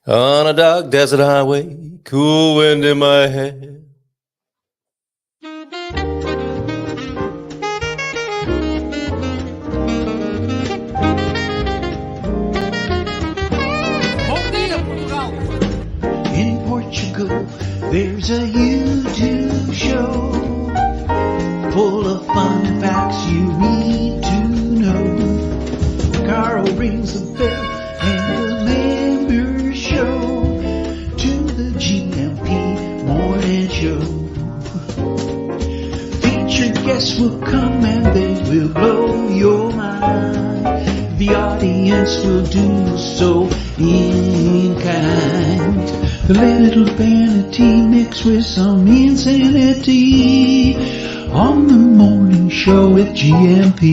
On a dark desert highway, cool wind in my hair. Bom dia, Portugal! In Portugal, there's a YouTube show full of fun facts you need to know. Carl rings the bell and the members show to the GMP morning show. Featured guests will come and they will blow your mind. The audience will do so in kind. The little vanity mixed with some insanity on the morning show with GMP.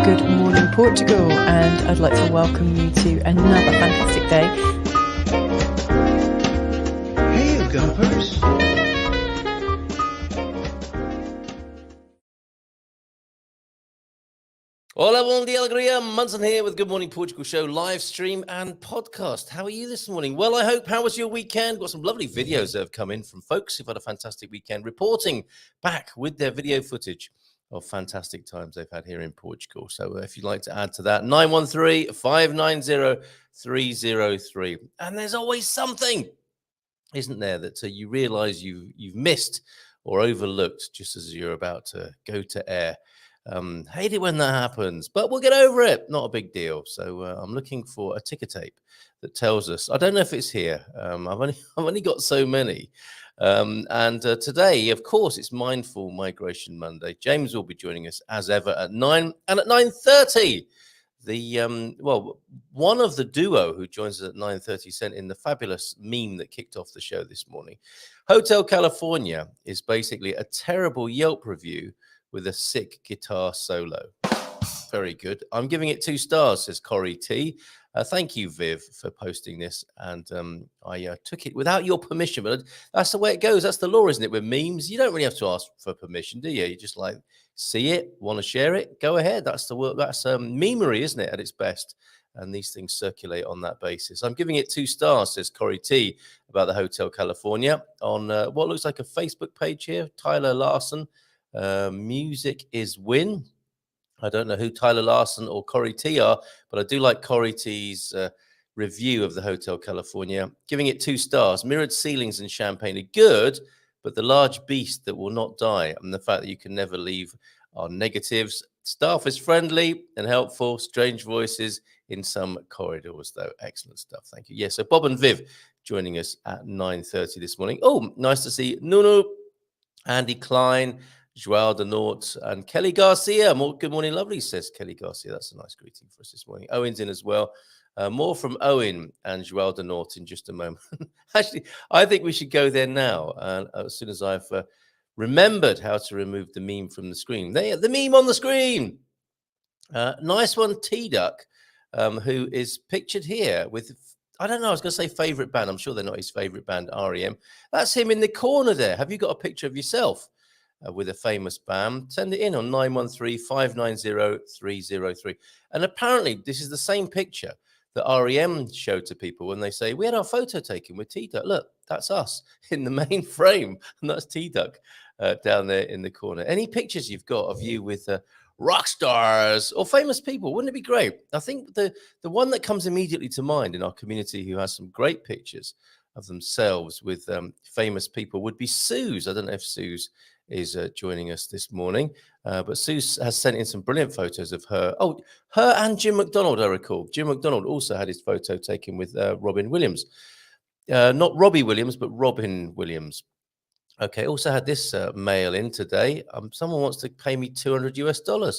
Good morning, Portugal, and I'd like to welcome you to another fantastic day. Hey, Gumpers. Hola, bom dia, alegria. Munson here with Good Morning Portugal show, live stream and podcast. How are you this morning? Well, I hope. How was your weekend? Got some lovely videos that have come in from folks who've had a fantastic weekend, reporting back with their video footage of fantastic times they've had here in Portugal. So if you'd like to add to that, 913-590-303. And there's always something, isn't there, that you realize you've missed or overlooked just as you're about to go to air. Hate it when that happens, but we'll get over it. Not a big deal. So I'm looking for a ticker tape that tells us. I don't know if it's here. I've only got so many. And today, of course, it's Mindful Migration Monday. James will be joining us as ever at 9 and at 9:30. One of the duo who joins us at 9:30 sent in the fabulous meme that kicked off the show this morning. Hotel California is basically a terrible Yelp review with a sick guitar solo. Very good. I'm giving it 2 stars, says Corey T. Thank you, Viv, for posting this. And I took it without your permission, but that's the way it goes. That's the law, isn't it? With memes, you don't really have to ask for permission, do you? You just like see it, want to share it, go ahead. That's the work. That's memery, isn't it, at its best? And these things circulate on that basis. I'm giving it 2 stars, says Corey T, about the Hotel California on what looks like a Facebook page here. Tyler Larson. Music is win. I don't know who Tyler Larson or Corey T are, but I do like Corey T's review of the Hotel California, giving it 2 stars. Mirrored ceilings and champagne are good, but the large beast that will not die and the fact that you can never leave are negatives. Staff is friendly and helpful. Strange voices in some corridors, though. Excellent stuff. Thank you. Yes, so Bob and Viv joining us at 9:30 this morning. Oh, nice to see Nuno, Andy Klein, Joao Denort, and Kelly Garcia. Good morning, lovely, says Kelly Garcia. That's a nice greeting for us this morning. Owen's in as well. More from Owen and Joao Denort in just a moment. Actually, I think we should go there now. As soon as I've remembered how to remove the meme from the screen. There, the meme on the screen. Nice one, T-Duck, who is pictured here with, I don't know, I was going to say favorite band. I'm sure they're not his favorite band, REM. That's him in the corner there. Have you got a picture of yourself with a famous band? Send it in on 913-590-303. And apparently this is the same picture that REM showed to people when they say, we had our photo taken with T-Duck. Look, that's us in the main frame. And that's T-Duck down there in the corner. Any pictures you've got of you with rock stars or famous people, wouldn't it be great? I think the one that comes immediately to mind in our community who has some great pictures of themselves with famous people would be Suze. I don't know if Suze is joining us this morning, but Suze has sent in some brilliant photos of her. Oh, her and Jim McDonald, I recall. Jim McDonald also had his photo taken with Robin Williams. Not Robbie Williams, but Robin Williams. Okay, also had this mail in today. Someone wants to pay me $200 to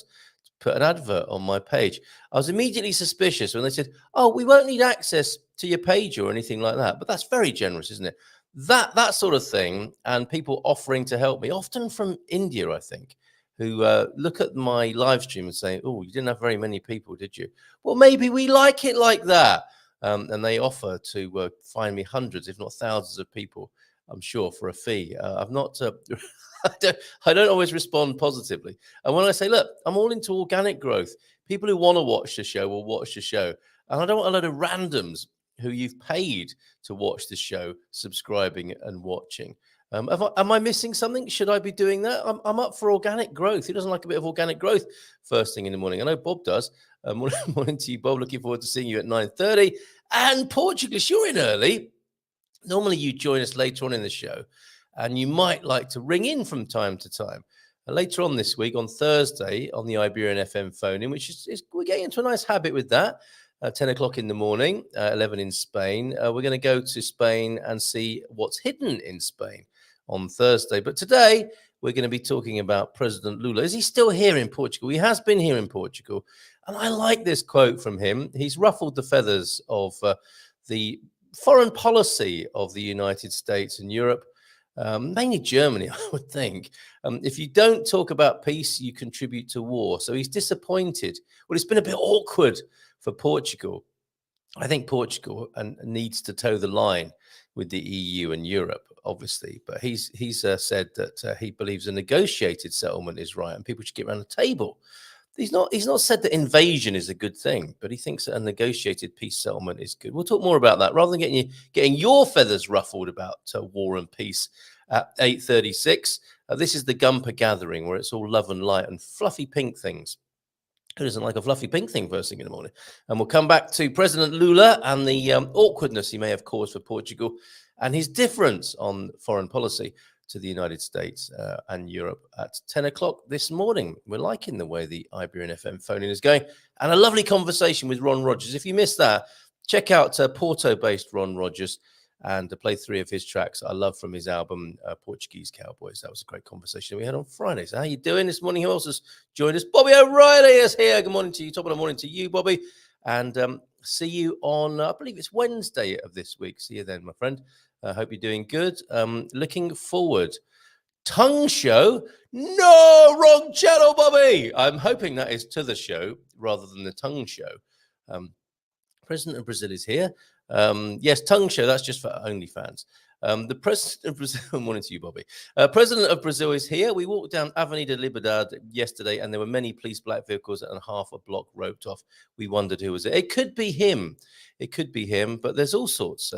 put an advert on my page. I was immediately suspicious when they said, oh, we won't need access to your page or anything like that. But that's very generous, isn't it? That sort of thing, and people offering to help me, often from India, I think, who look at my live stream and say, oh, you didn't have very many people, did you? Well, maybe we like it like that. And they offer to find me hundreds, if not thousands of people I'm sure, for a fee. I've not. I don't always respond positively. And when I say, look, I'm all into organic growth. People who want to watch the show will watch the show. And I don't want a load of randoms who you've paid to watch the show subscribing and watching. Am I missing something? Should I be doing that? I'm up for organic growth. Who doesn't like a bit of organic growth first thing in the morning? I know Bob does. Morning to you, Bob. Looking forward to seeing you at 9:30. And Portugal, you're in early. Normally you join us later on in the show, and you might like to ring in from time to time. Later on this week, on Thursday, on the Iberian FM phone in, which is we're getting into a nice habit with that. 10 o'clock in the morning, 11 in Spain. We're going to go to Spain and see what's hidden in Spain on Thursday. But today, we're going to be talking about President Lula. Is he still here in Portugal? He has been here in Portugal. And I like this quote from him. He's ruffled the feathers of the foreign policy of the United States and Europe. Mainly Germany, I would think. If you don't talk about peace, you contribute to war. So he's disappointed. Well, it's been a bit awkward for Portugal. I think Portugal needs to toe the line with the EU and Europe, obviously. But he's said that he believes a negotiated settlement is right and people should get around the table. He's not said that invasion is a good thing, but he thinks that a negotiated peace settlement is good. We'll talk more about that rather than getting your feathers ruffled about war and peace at 8:36. This is the Gumper Gathering, where it's all love and light and fluffy pink things. Who doesn't like a fluffy pink thing first thing in the morning? And we'll come back to President Lula and the awkwardness he may have caused for Portugal and his difference on foreign policy to the United States and Europe at 10 o'clock this morning. We're liking the way the Iberian FM phone-in is going, and a lovely conversation with Ron Rogers. If you missed that, check out Porto-based Ron Rogers and play 3 of his tracks I love from his album Portuguese Cowboys. That was a great conversation we had on Friday. So how you doing this morning? Who else has joined us? Bobby O'Reilly is here. Good morning to you. Top of the morning to you, Bobby. And see you on, I believe it's Wednesday of this week. See you then, my friend. I hope you're doing good. Looking forward. Tongue show? No, wrong channel, Bobby. I'm hoping that is to the show rather than the tongue show. President of Brazil is here. Yes, tongue show. That's just for OnlyFans. The president of Brazil, morning to you, Bobby. President of Brazil is here. We walked down Avenida Liberdade yesterday, and there were many police black vehicles and half a block roped off. We wondered who was it. It could be him. It could be him, but there's all sorts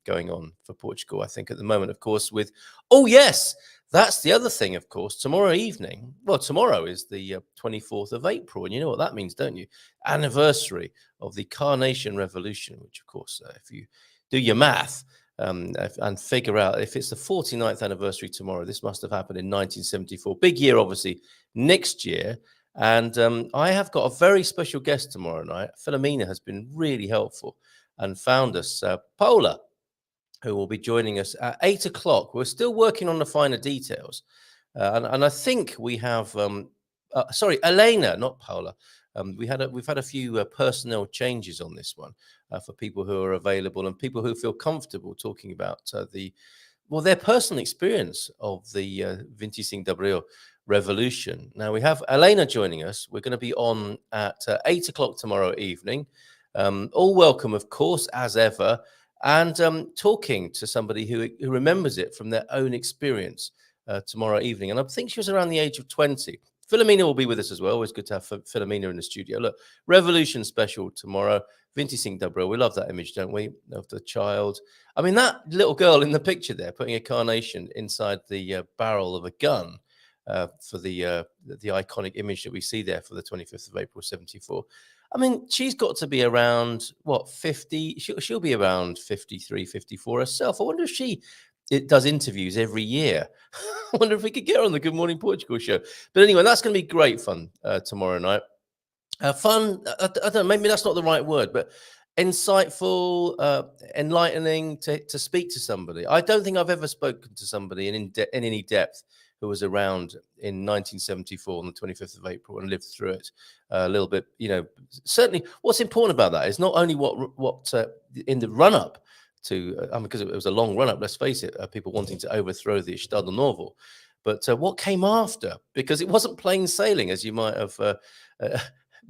going on for Portugal, I think, at the moment, of course, with, oh, yes, that's the other thing, of course. Tomorrow evening, well, tomorrow is the 24th of April, and you know what that means, don't you? Anniversary of the Carnation Revolution, which, of course, if you do your math, and figure out if it's the 49th anniversary tomorrow, this must have happened in 1974. Big year, obviously, next year. And I have got a very special guest tomorrow night. Philomena has been really helpful and found us Paula, who will be joining us at 8 o'clock. We're still working on the finer details. And I think we have, Elena, not Paula. We've had a few personnel changes on this one for people who are available and people who feel comfortable talking about their personal experience of the 25 de Abril revolution. Now we have Elena joining us. We're going to be on at 8 o'clock tomorrow evening. All welcome, of course, as ever, and talking to somebody who remembers it from their own experience tomorrow evening. And I think she was around the age of 20. Philomena will be with us as well. Always good to have Philomena in the studio. Look, Revolution special tomorrow. 25 de Abril. We love that image, don't we? Of the child. I mean, that little girl in the picture there, putting a carnation inside the barrel of a gun for the iconic image that we see there for the 25th of April, 74. I mean, she's got to be around, 50? She'll be around 53, 54 herself. I wonder if it does interviews every year. I wonder if we could get her on the Good Morning Portugal show. But anyway, that's going to be great fun tomorrow night. Fun, I don't know, maybe that's not the right word, but insightful, enlightening to speak to somebody. I don't think I've ever spoken to somebody in any depth who was around in 1974 on the 25th of April and lived through it a little bit. Certainly what's important about that is not only what in the run-up to, because it was a long run-up, let's face it, people wanting to overthrow the Estado Novo, but what came after, because it wasn't plain sailing, as you might have,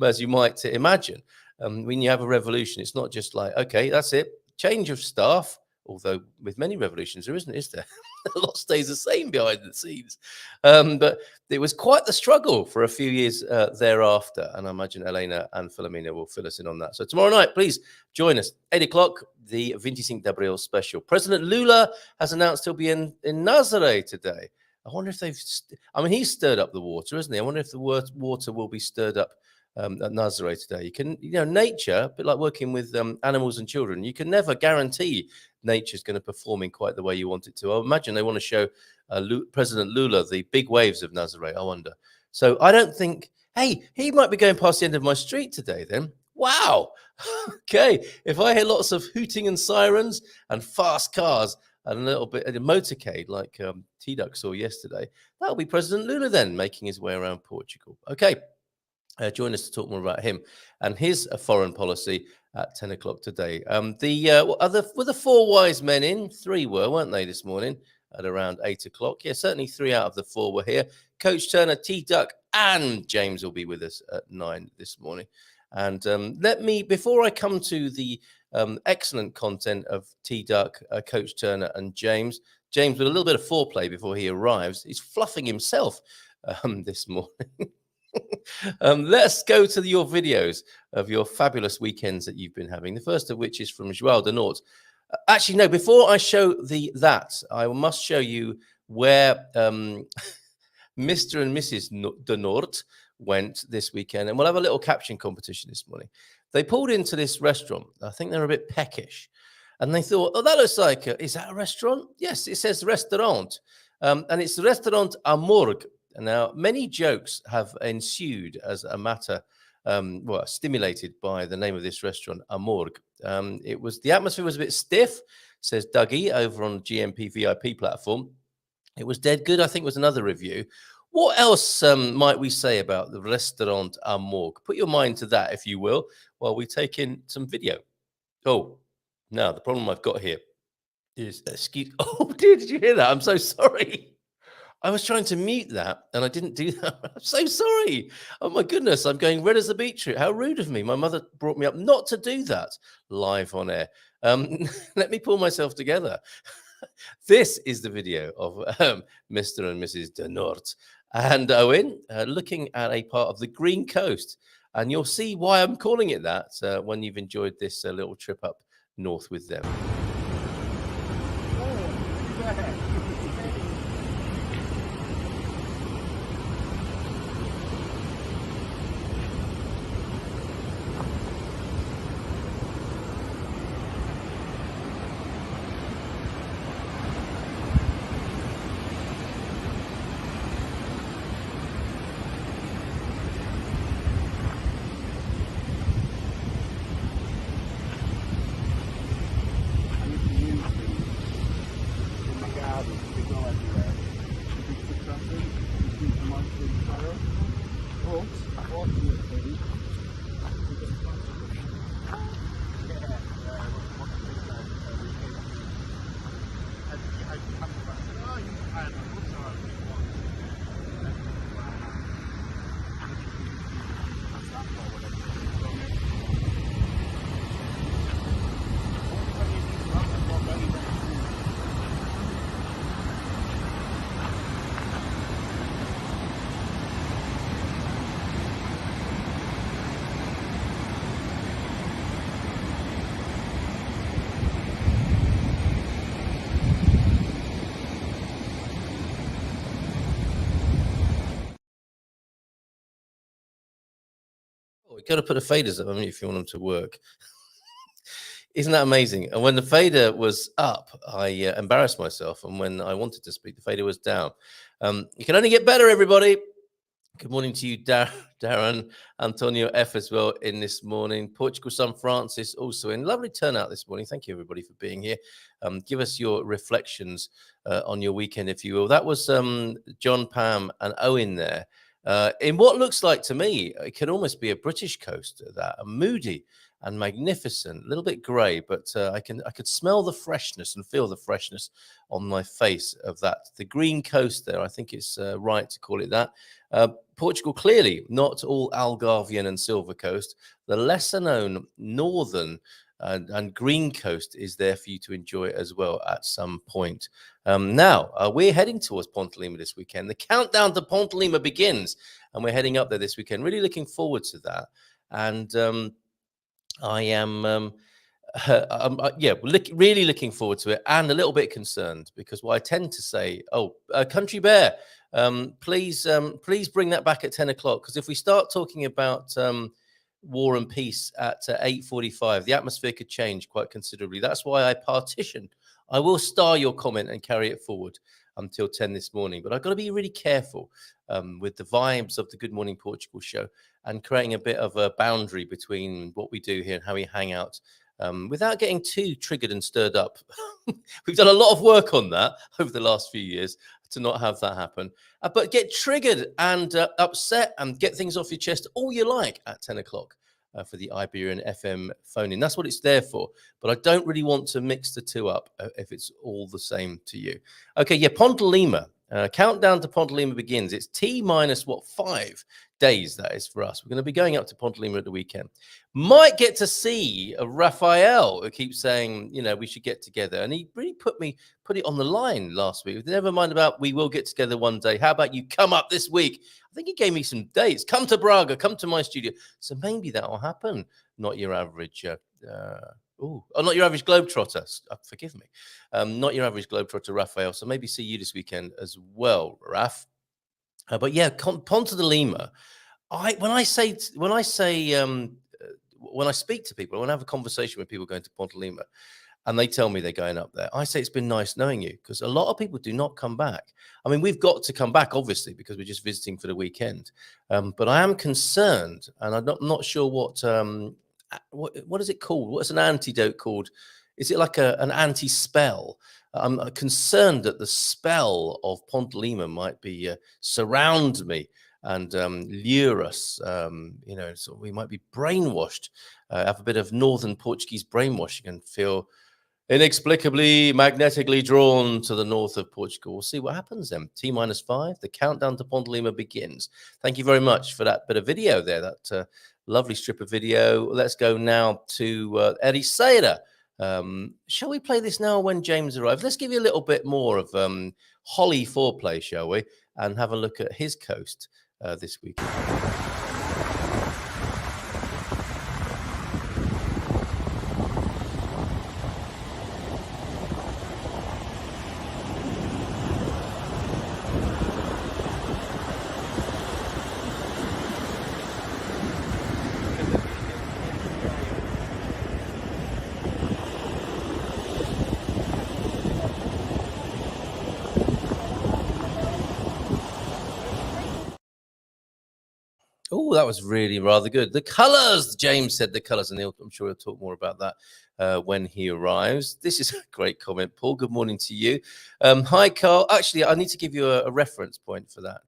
as you might imagine. When you have a revolution, it's not just like, okay, that's it, change of staff, although with many revolutions there isn't, is there? A lot stays the same behind the scenes. But it was quite the struggle for a few years thereafter, and I imagine Elena and Philomena will fill us in on that. So tomorrow night, please join us, 8 o'clock, the 25 de Abril special. President Lula has announced he'll be in Nazaré today. I wonder if he's stirred up the water, isn't he? I wonder if the water will be stirred up at Nazaré today. Nature, a bit like working with animals and children, you can never guarantee nature's going to perform in quite the way you want it to. I imagine they want to show President Lula the big waves of Nazaré, I wonder. So I don't think, hey, he might be going past the end of my street today then. Wow. Okay. If I hear lots of hooting and sirens and fast cars and a little bit of a motorcade like T-Duck saw yesterday, that'll be President Lula then making his way around Portugal. Okay. Join us to talk more about him and his foreign policy at 10 o'clock today. Were the four wise men in? Three weren't they, this morning at around 8 o'clock? Yeah, certainly 3 out of the 4 were here. Coach Turner, T-Duck, and James will be with us at 9 this morning. And before I come to the excellent content of T-Duck, Coach Turner, and James with a little bit of foreplay before he arrives. He's fluffing himself this morning. Let's go to your videos of your fabulous weekends that you've been having. The first of which is from João de Norte. Actually, no, before I show that, I must show you where Mr. and Mrs. de Norte went this weekend. And we'll have a little caption competition this morning. They pulled into this restaurant. I think they're a bit peckish. And they thought, oh, that looks like, is that a restaurant? Yes, it says restaurant. And it's the Restaurant Amorg. Now, many jokes have ensued as a matter, stimulated by the name of this restaurant, Amorg. The atmosphere was a bit stiff, says Dougie over on GMP VIP platform. It was dead good, I think was another review. What else might we say about the Restaurant Amorg? Put your mind to that, if you will, while we take in some video. Oh, now the problem I've got here is, oh dear, did you hear that? I'm so sorry. I was trying to mute that and I didn't do that. I'm so sorry. Oh my goodness, I'm going red as a beetroot. How rude of me. My mother brought me up not to do that live on air. Let me pull myself together. This is the video of Mr. and Mrs. de Norte and Owen looking at a part of the Green Coast. And you'll see why I'm calling it that when you've enjoyed this little trip up north with them. You've got to put the faders up, I mean, if you want them to work. Isn't that amazing? And when the fader was up, I embarrassed myself. And when I wanted to speak, the fader was down. You can only get better, everybody. Good morning to you, Darren, Antonio F as well in this morning. Portugal, San Francis also in. Lovely turnout this morning. Thank you, everybody, for being here. Give us your reflections on your weekend, if you will. That was John, Pam, and Owen there. In what looks like to me, it could almost be a British coaster, that a moody and magnificent, a little bit grey, but I could smell the freshness and feel the freshness on my face of that. The Green Coast there, I think it's right to call it that. Portugal, clearly not all Algarvian and Silver Coast. The lesser known northern and Green Coast is there for you to enjoy as well at some point. Now, we're heading towards Ponte Lima this weekend. The countdown to Ponte Lima begins, and we're heading up there this weekend. Really looking forward to that. And I am, really looking forward to it, and a little bit concerned because what I tend to say, Country Bear, please bring that back at 10 o'clock, because if we start talking about war and peace at 8:45, the atmosphere could change quite considerably. That's why I partitioned. I will star your comment and carry it forward until 10 this morning, but I've got to be really careful with the vibes of the Good Morning Portugal show and creating a bit of a boundary between what we do here and how we hang out without getting too triggered and stirred up. We've done a lot of work on that over the last few years to not have that happen. But get triggered and upset and get things off your chest all you like at 10 o'clock for the Iberian FM phone-in. That's what it's there for. But I don't really want to mix the two up if it's all the same to you. Okay, yeah, Ponte Lima. Countdown to Ponte Lima begins. It's T-minus, 5 days that is for us. We're going to be going up to Ponte Lima at the weekend. Might get to see Rafael, who keeps saying, we should get together. And he really put it on the line last week. Never mind about we will get together one day. How about you come up this week? I think he gave me some dates. Come to Braga, come to my studio. So maybe that will happen. Not your average not your average globetrotter. Forgive me. Not your average globetrotter, Rafael. So maybe see you this weekend as well, Raf. But yeah, Ponte de Lima. When I speak to people, when I have a conversation with people going to Ponte Lima, and they tell me they're going up there, I say it's been nice knowing you, because a lot of people do not come back. I mean, we've got to come back, obviously, because we're just visiting for the weekend. But I am concerned, and I'm not sure what is it called? What's an antidote called? Is it like an anti-spell? I'm concerned that the spell of Ponte Lima might be surround me and lure us. So we might be brainwashed, have a bit of northern Portuguese brainwashing, and feel inexplicably magnetically drawn to the north of Portugal. We'll see what happens then. T-5, the countdown to Ponte Lima begins. Thank you very much for that bit of video there, that lovely strip of video. Let's go now to Ericeira. Shall we play this now when James arrives? Let's give you a little bit more of Holley foreplay, shall we? And have a look at his coast this weekend. Oh, that was really rather good. The colours, James said the colours, and I'm sure he'll talk more about that when he arrives. This is a great comment, Paul. Good morning to you. Hi, Carl. Actually, I need to give you a reference point for that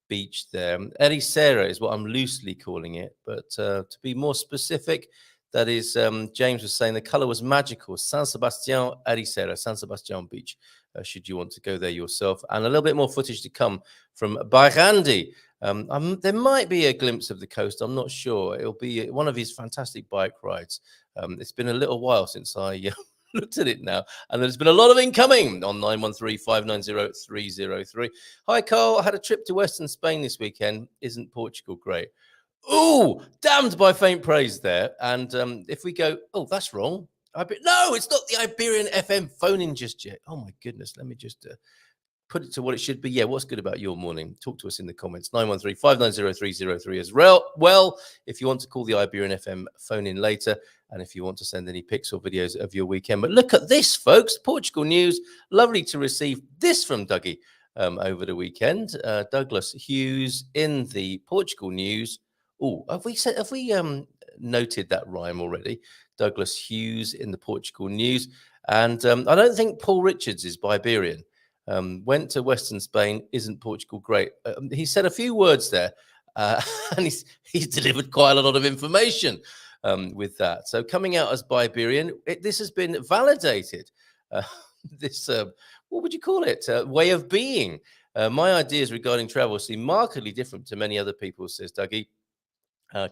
beach there. Ericeira is what I'm loosely calling it, but to be more specific, that is, James was saying the colour was magical. San Sebastian, Ericeira, San Sebastian Beach, should you want to go there yourself. And a little bit more footage to come from Bairandi. There might be a glimpse of the coast. I'm not sure. It'll be one of his fantastic bike rides. It's been a little while since I looked at it now, and there's been a lot of incoming on 913-590-303. Hi, Carl. I had a trip to Western Spain this weekend. Isn't Portugal great? Oh, damned by faint praise there. And if we go, that's wrong. No, it's not the Iberian FM phone-in just yet. Oh, my goodness. Let me just put it to what it should be. Yeah, what's good about your morning? Talk to us in the comments. 913-590-303 as well. If you want to call the Iberian FM phone-in later, and if you want to send any pics or videos of your weekend. But look at this, folks. Portugal news. Lovely to receive this from Dougie over the weekend. Douglas Hughes in the Portugal news. Oh, have we noted that rhyme already? Douglas Hughes in the Portugal news. And I don't think Paul Richards is Iberian. Went to Western Spain. Isn't Portugal great? He said a few words there, and he's delivered quite a lot of information with that. So coming out as Iberian, this has been validated. This what would you call it? Way of being. My ideas regarding travel seem markedly different to many other people, says Dougie.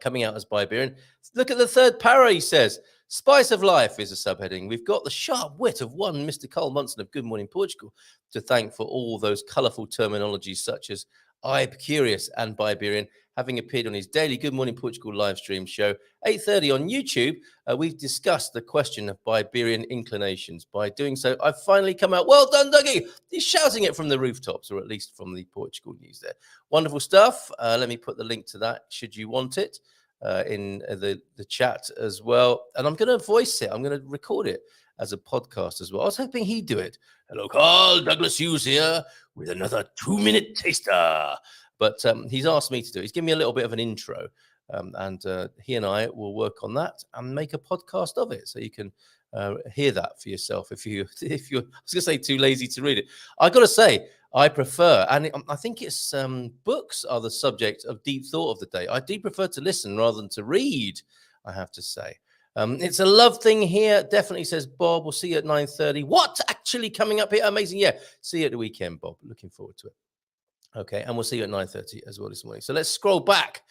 Coming out as Biberian. Look at the third para, he says. Spice of life is a subheading. We've got the sharp wit of one Mr. Cole Munson of Good Morning Portugal to thank for all those colourful terminologies such as I'm curious and Biberian, having appeared on his daily Good Morning Portugal live stream show, 8:30 on YouTube. We've discussed the question of Biberian inclinations. By doing so, I've finally come out. Well done, Dougie. He's shouting it from the rooftops, or at least from the Portugal news there. Wonderful stuff. Let me put the link to that, should you want it, in the chat as well. And I'm going to voice it. I'm going to record it as a podcast as well. I was hoping he'd do it. Hello, Carl. Douglas Hughes here with another 2-minute taster. But he's asked me to do it. He's given me a little bit of an intro. And he and I will work on that and make a podcast of it. So you can hear that for yourself if you're, I was going to say too lazy to read it. I got to say, I prefer, and I think it's books are the subject of deep thought of the day. I do prefer to listen rather than to read, I have to say. It's a love thing here, definitely, says Bob. We'll see you at 9:30. What? Actually coming up here? Amazing. Yeah, see you at the weekend, Bob. Looking forward to it. Okay, and we'll see you at 9:30 as well this morning. So let's scroll back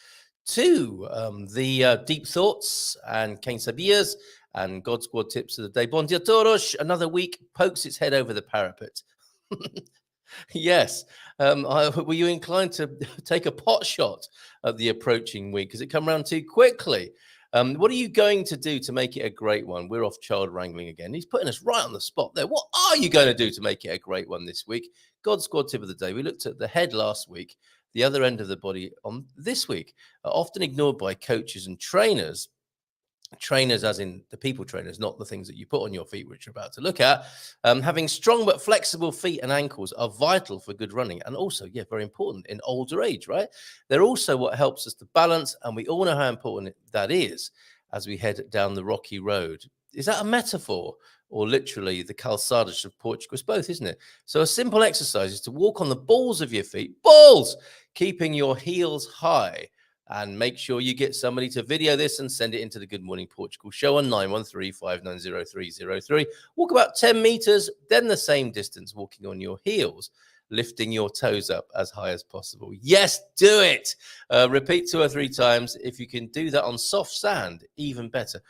to the deep thoughts and Quem Sabias and God Squad tips of the day. Bon dia todos. Another week pokes its head over the parapet. Yes. Were you inclined to take a pot shot at the approaching week? Has it come around too quickly? What are you going to do to make it a great one? We're off child wrangling again. He's putting us right on the spot there. What are you going to do to make it a great one this week? God Squad tip of the day. We looked at the head last week, the other end of the body on this week, often ignored by coaches and trainers. Trainers as in the people trainers, not the things that you put on your feet, which you're about to look at. Having strong but flexible feet and ankles are vital for good running, and also, yeah, very important in older age, right? They're also what helps us to balance, and we all know how important that is as we head down the rocky road. Is that a metaphor or literally the calçadas of Portugal? It's both, isn't it? So a simple exercise is to walk on the balls of your feet, keeping your heels high. And make sure you get somebody to video this and send it into the Good Morning Portugal show on 913-590-303. Walk about 10 meters, then the same distance walking on your heels, lifting your toes up as high as possible. Yes, do it. Repeat 2 or 3 times. If you can do that on soft sand, even better.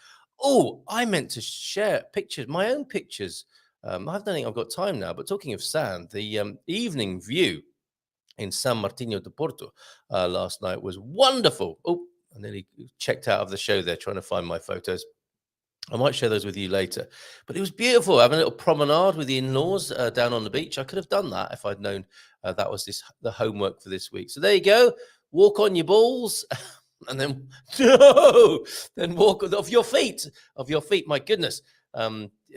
Oh, I meant to share pictures, my own pictures. I don't think I've got time now, but talking of sand, the evening view in San Martinho de Porto last night was wonderful. Oh, I nearly checked out of the show there trying to find my photos. I might share those with you later. But it was beautiful, having a little promenade with the in-laws down on the beach. I could have done that if I'd known that was the homework for this week. So there you go. Walk on your balls. And then, then walk off your feet. My goodness.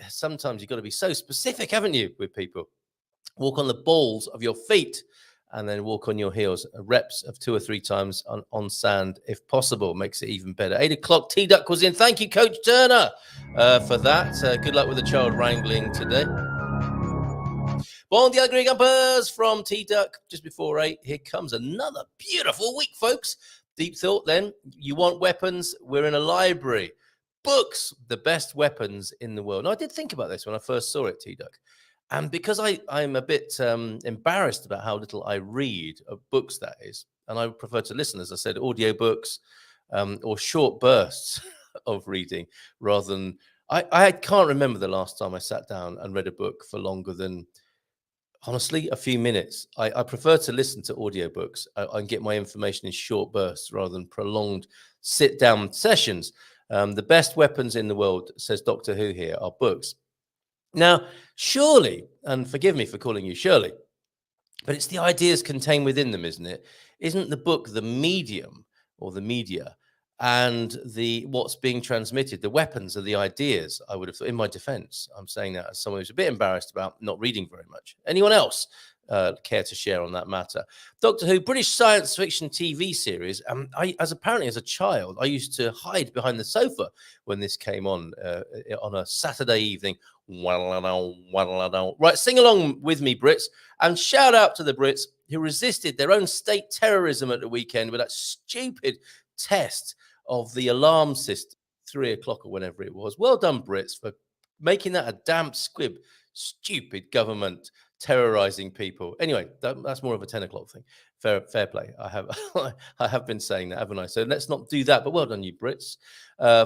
Sometimes you've got to be so specific, haven't you, with people? Walk on the balls of your feet. And then walk on your heels. Reps of 2 or 3 times on sand, if possible, makes it even better. 8 o'clock, T-Duck was in. Thank you, Coach Turner, for that. Good luck with the child wrangling today. Bon dia, Grigampers, from T-Duck. Just before 8, here comes another beautiful week, folks. Deep thought then. You want weapons? We're in a library. Books, the best weapons in the world. Now, I did think about this when I first saw it, T-Duck. And because I'm a bit embarrassed about how little I read of books, that is, and I prefer to listen, as I said, audiobooks or short bursts of reading rather than... I can't remember the last time I sat down and read a book for longer than, honestly, a few minutes. I prefer to listen to audiobooks and get my information in short bursts rather than prolonged sit-down sessions. The best weapons in the world, says Doctor Who here, are books. Now, surely, and forgive me for calling you Shirley, but it's the ideas contained within them, isn't it? Isn't the book the medium or the media and what's being transmitted? The weapons are the ideas, I would have thought, in my defense. I'm saying that as someone who's a bit embarrassed about not reading very much. Anyone else care to share on that matter? Doctor Who, British science fiction TV series. Apparently as a child, I used to hide behind the sofa when this came on a Saturday evening. Right, sing along with me, Brits, and shout out to the Brits who resisted their own state terrorism at the weekend with that stupid test of the alarm system, 3 o'clock or whenever it was. Well done, Brits, for making that a damp squib. Stupid government terrorizing people. Anyway, that's more of a 10 o'clock thing. Fair play. I have been saying that, haven't I? So let's not do that. But well done, you Brits,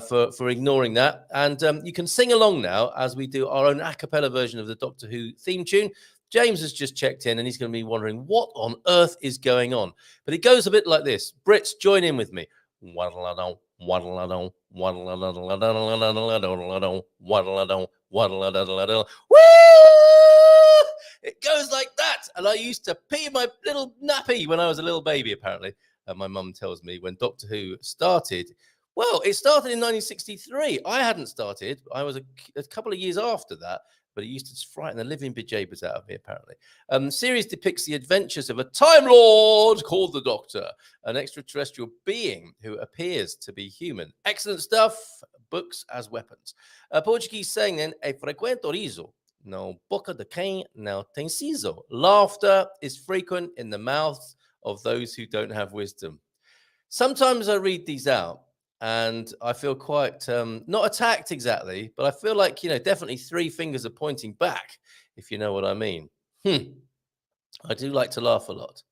for ignoring that. And you can sing along now as we do our own a cappella version of the Doctor Who theme tune. James has just checked in and he's going to be wondering what on earth is going on. But it goes a bit like this. Brits, join in with me. Waddle-a-dong, waddle-a-dong, waddle-a-dong, waddle-a-dong, waddle-a-dong. Woo! It goes like that. And I used to pee my little nappy when I was a little baby, apparently. My mum tells me when Doctor Who started. Well, it started in 1963. I hadn't started. I was a couple of years after that. But it used to frighten the living bejeebers out of me, apparently. The series depicts the adventures of a Time Lord called the Doctor, an extraterrestrial being who appears to be human. Excellent stuff. Books as weapons. Portuguese saying then, e frequento riso, no boca de quem não tem siso. Laughter is frequent in the mouths of those who don't have wisdom. Sometimes I read these out and I feel quite not attacked exactly, but I feel like, definitely three fingers are pointing back, if you know what I mean. I do like to laugh a lot.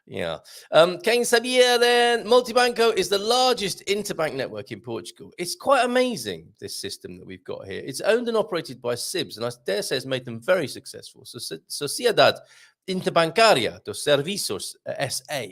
Yeah. Quem sabia then? Multibanco is the largest interbank network in Portugal. It's quite amazing, this system that we've got here. It's owned and operated by SIBs, and I dare say it's made them very successful. So Sociedade Interbancária dos Serviços SA,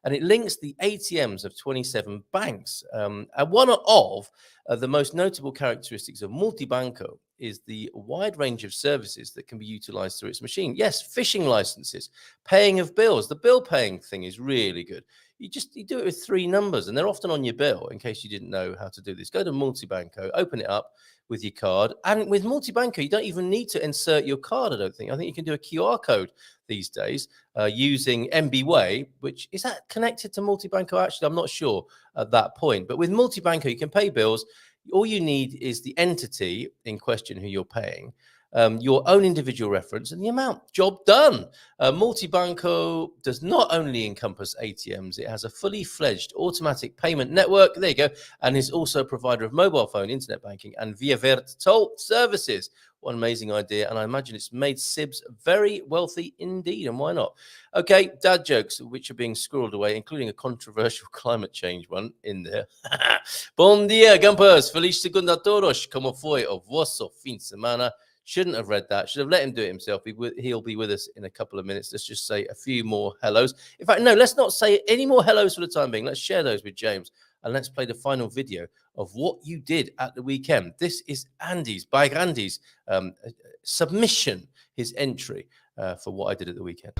and it links the ATMs of 27 banks. And one of the most notable characteristics of Multibanco is the wide range of services that can be utilized through its machine. Yes, fishing licenses, paying of bills. The bill paying thing is really good. You do it with three numbers, and they're often on your bill, in case you didn't know how to do this. Go to Multibanco, open it up with your card. And with Multibanco, you don't even need to insert your card, I don't think. I think you can do a QR code these days using MBWay, which is that connected to Multibanco? Actually, I'm not sure at that point. But with Multibanco, you can pay bills. All you need is the entity in question who you're paying, your own individual reference, and the amount. Job done. Multibanco does not only encompass ATMs, it has a fully fledged automatic payment network. There you go. And is also a provider of mobile phone, internet banking, and Via Verde toll services. What an amazing idea. And I imagine it's made SIBs very wealthy indeed. And why not? Okay, dad jokes, which are being squirreled away, including a controversial climate change one in there. Bom dia, Gumpers. Feliz segunda a todos. Como foi o vosso fim de semana? Shouldn't have read that. Should have let him do it himself. He'll be with us in a couple of minutes. Let's just say a few more hellos. In fact, no, let's not say any more hellos for the time being. Let's share those with James. And let's play the final video of what you did at the weekend. This is Andy's submission, his entry for what I did at the weekend.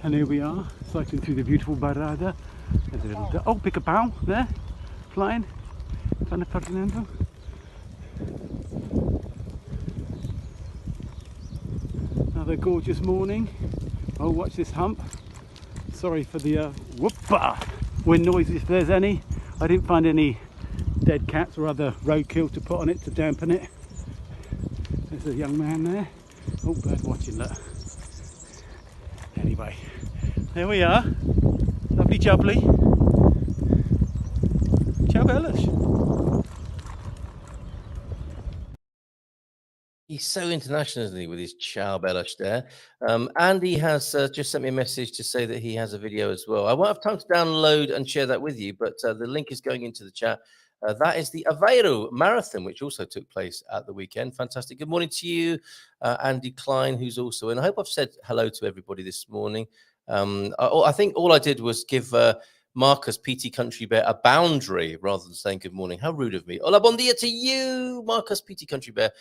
And here we are, cycling through the beautiful Barrada. There's a little pick-a-pow there, flying. Sana Ferdinando. Another gorgeous morning. Oh, watch this hump. Sorry for the wind noises if there's any. I didn't find any dead cats or other roadkill to put on it to dampen it. There's a young man there. Oh, bird watching, look. Anyway, there we are. Lovely jubbly. Ciao bellas. He's so international, isn't he, with his ciao bellas there. Andy has just sent me a message to say that he has a video as well. I won't have time to download and share that with you, but the link is going into the chat. That is the Aveiro Marathon, which also took place at the weekend. Fantastic. Good morning to you, Andy Klein, who's also in. I hope I've said hello to everybody this morning. I think all I did was give Marcus PT Country Bear a boundary rather than saying good morning. How rude of me. Hola, bon dia to you, Marcus PT Country Bear.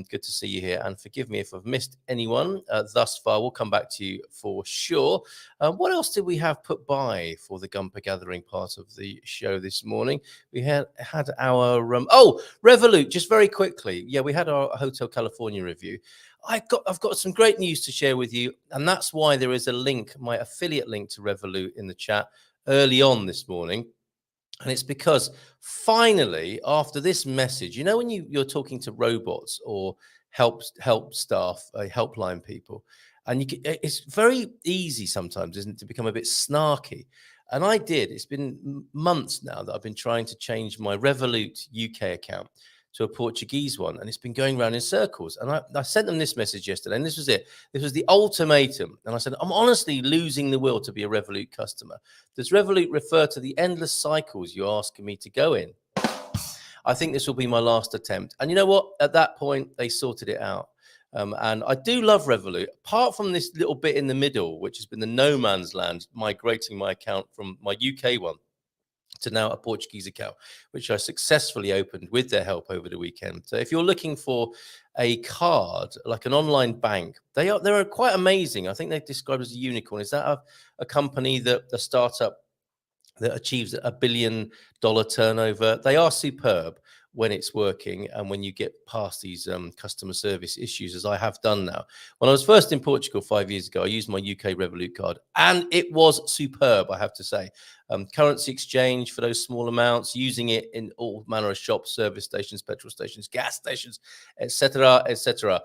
Good to see you here. And forgive me if I've missed anyone thus far. We'll come back to you for sure. What else did we have put by for the Gumper Gathering part of the show this morning? We had our Revolut, just very quickly. Yeah, we had our Hotel California review. I've got some great news to share with you, and that's why there is a link, my affiliate link to Revolut in the chat early on this morning. And it's because finally, after this message, you know, when you're talking to robots or help staff, helpline people, And it's very easy sometimes, isn't it, to become a bit snarky. And I did. It's been months now that I've been trying to change my Revolut UK account to a Portuguese one, and it's been going around in circles. And I sent them this message yesterday, and this was it. This was the ultimatum. And I said, I'm honestly losing the will to be a Revolut customer. Does Revolut refer to the endless cycles you're asking me to go in? I think this will be my last attempt. And you know what? At that point, they sorted it out. And I do love Revolut, apart from this little bit in the middle, which has been the no man's land, migrating my account from my UK one to now a Portuguese account, which I successfully opened with their help over the weekend. So if you're looking for a card, like an online bank, they're quite amazing. I think they're described as a unicorn. Is that a company, that a startup that achieves $1 billion turnover? They are superb when it's working and when you get past these customer service issues, as I have done now. When I was first in Portugal 5 years ago, I used my UK Revolut card, and it was superb, I have to say. Currency exchange for those small amounts, using it in all manner of shops, service stations, petrol stations, gas stations, etc., etc.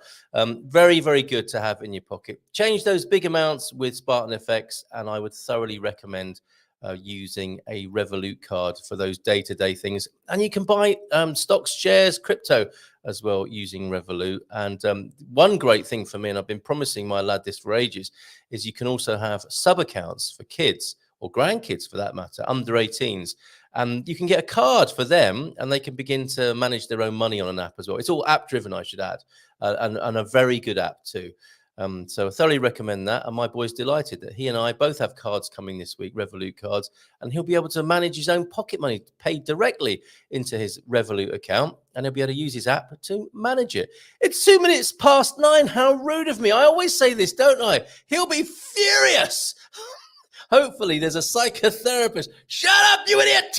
Very, very good to have in your pocket. Change those big amounts with Spartan FX, and I would thoroughly recommend using a Revolut card for those day-to-day things. And you can buy stocks, shares, crypto as well using Revolut. And one great thing for me, and I've been promising my lad this for ages, is you can also have sub-accounts for kids or grandkids, for that matter, under 18s. And you can get a card for them, and they can begin to manage their own money on an app as well. It's all app-driven, I should add, and a very good app too. So I thoroughly recommend that. And my boy's delighted that he and I both have cards coming this week, Revolut cards, and he'll be able to manage his own pocket money paid directly into his Revolut account, and he'll be able to use his app to manage it. It's 2 minutes past 9. How rude of me. I always say this, don't I? He'll be furious. Hopefully there's a psychotherapist. Shut up, you idiot.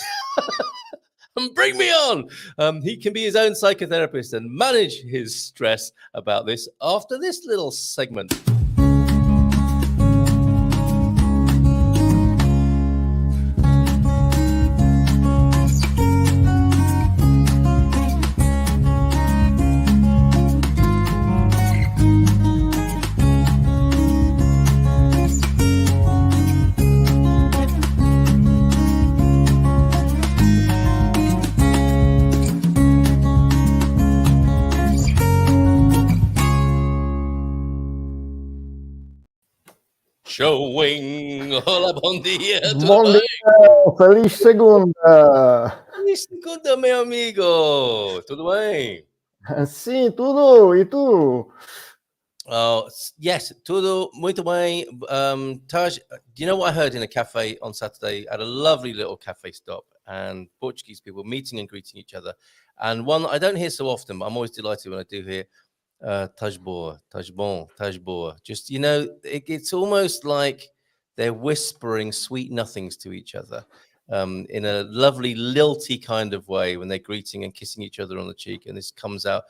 And bring me on. He can be his own psychotherapist and manage his stress about this after this little segment. Showing. Hola, bom dia. Bom dia, feliz segunda. Feliz segunda, meu amigo. Tudo bem? Sim, tudo. E tu? Oh, yes, tudo muito bem. Taj, do you know what I heard in a cafe on Saturday? I had a lovely little cafe stop, and Portuguese people meeting and greeting each other. And one I don't hear so often, but I'm always delighted when I do hear, Taj boa, Taj bom, Taj boa. Just, you know, it's almost like they're whispering sweet nothings to each other in a lovely lilty kind of way when they're greeting and kissing each other on the cheek. And this comes out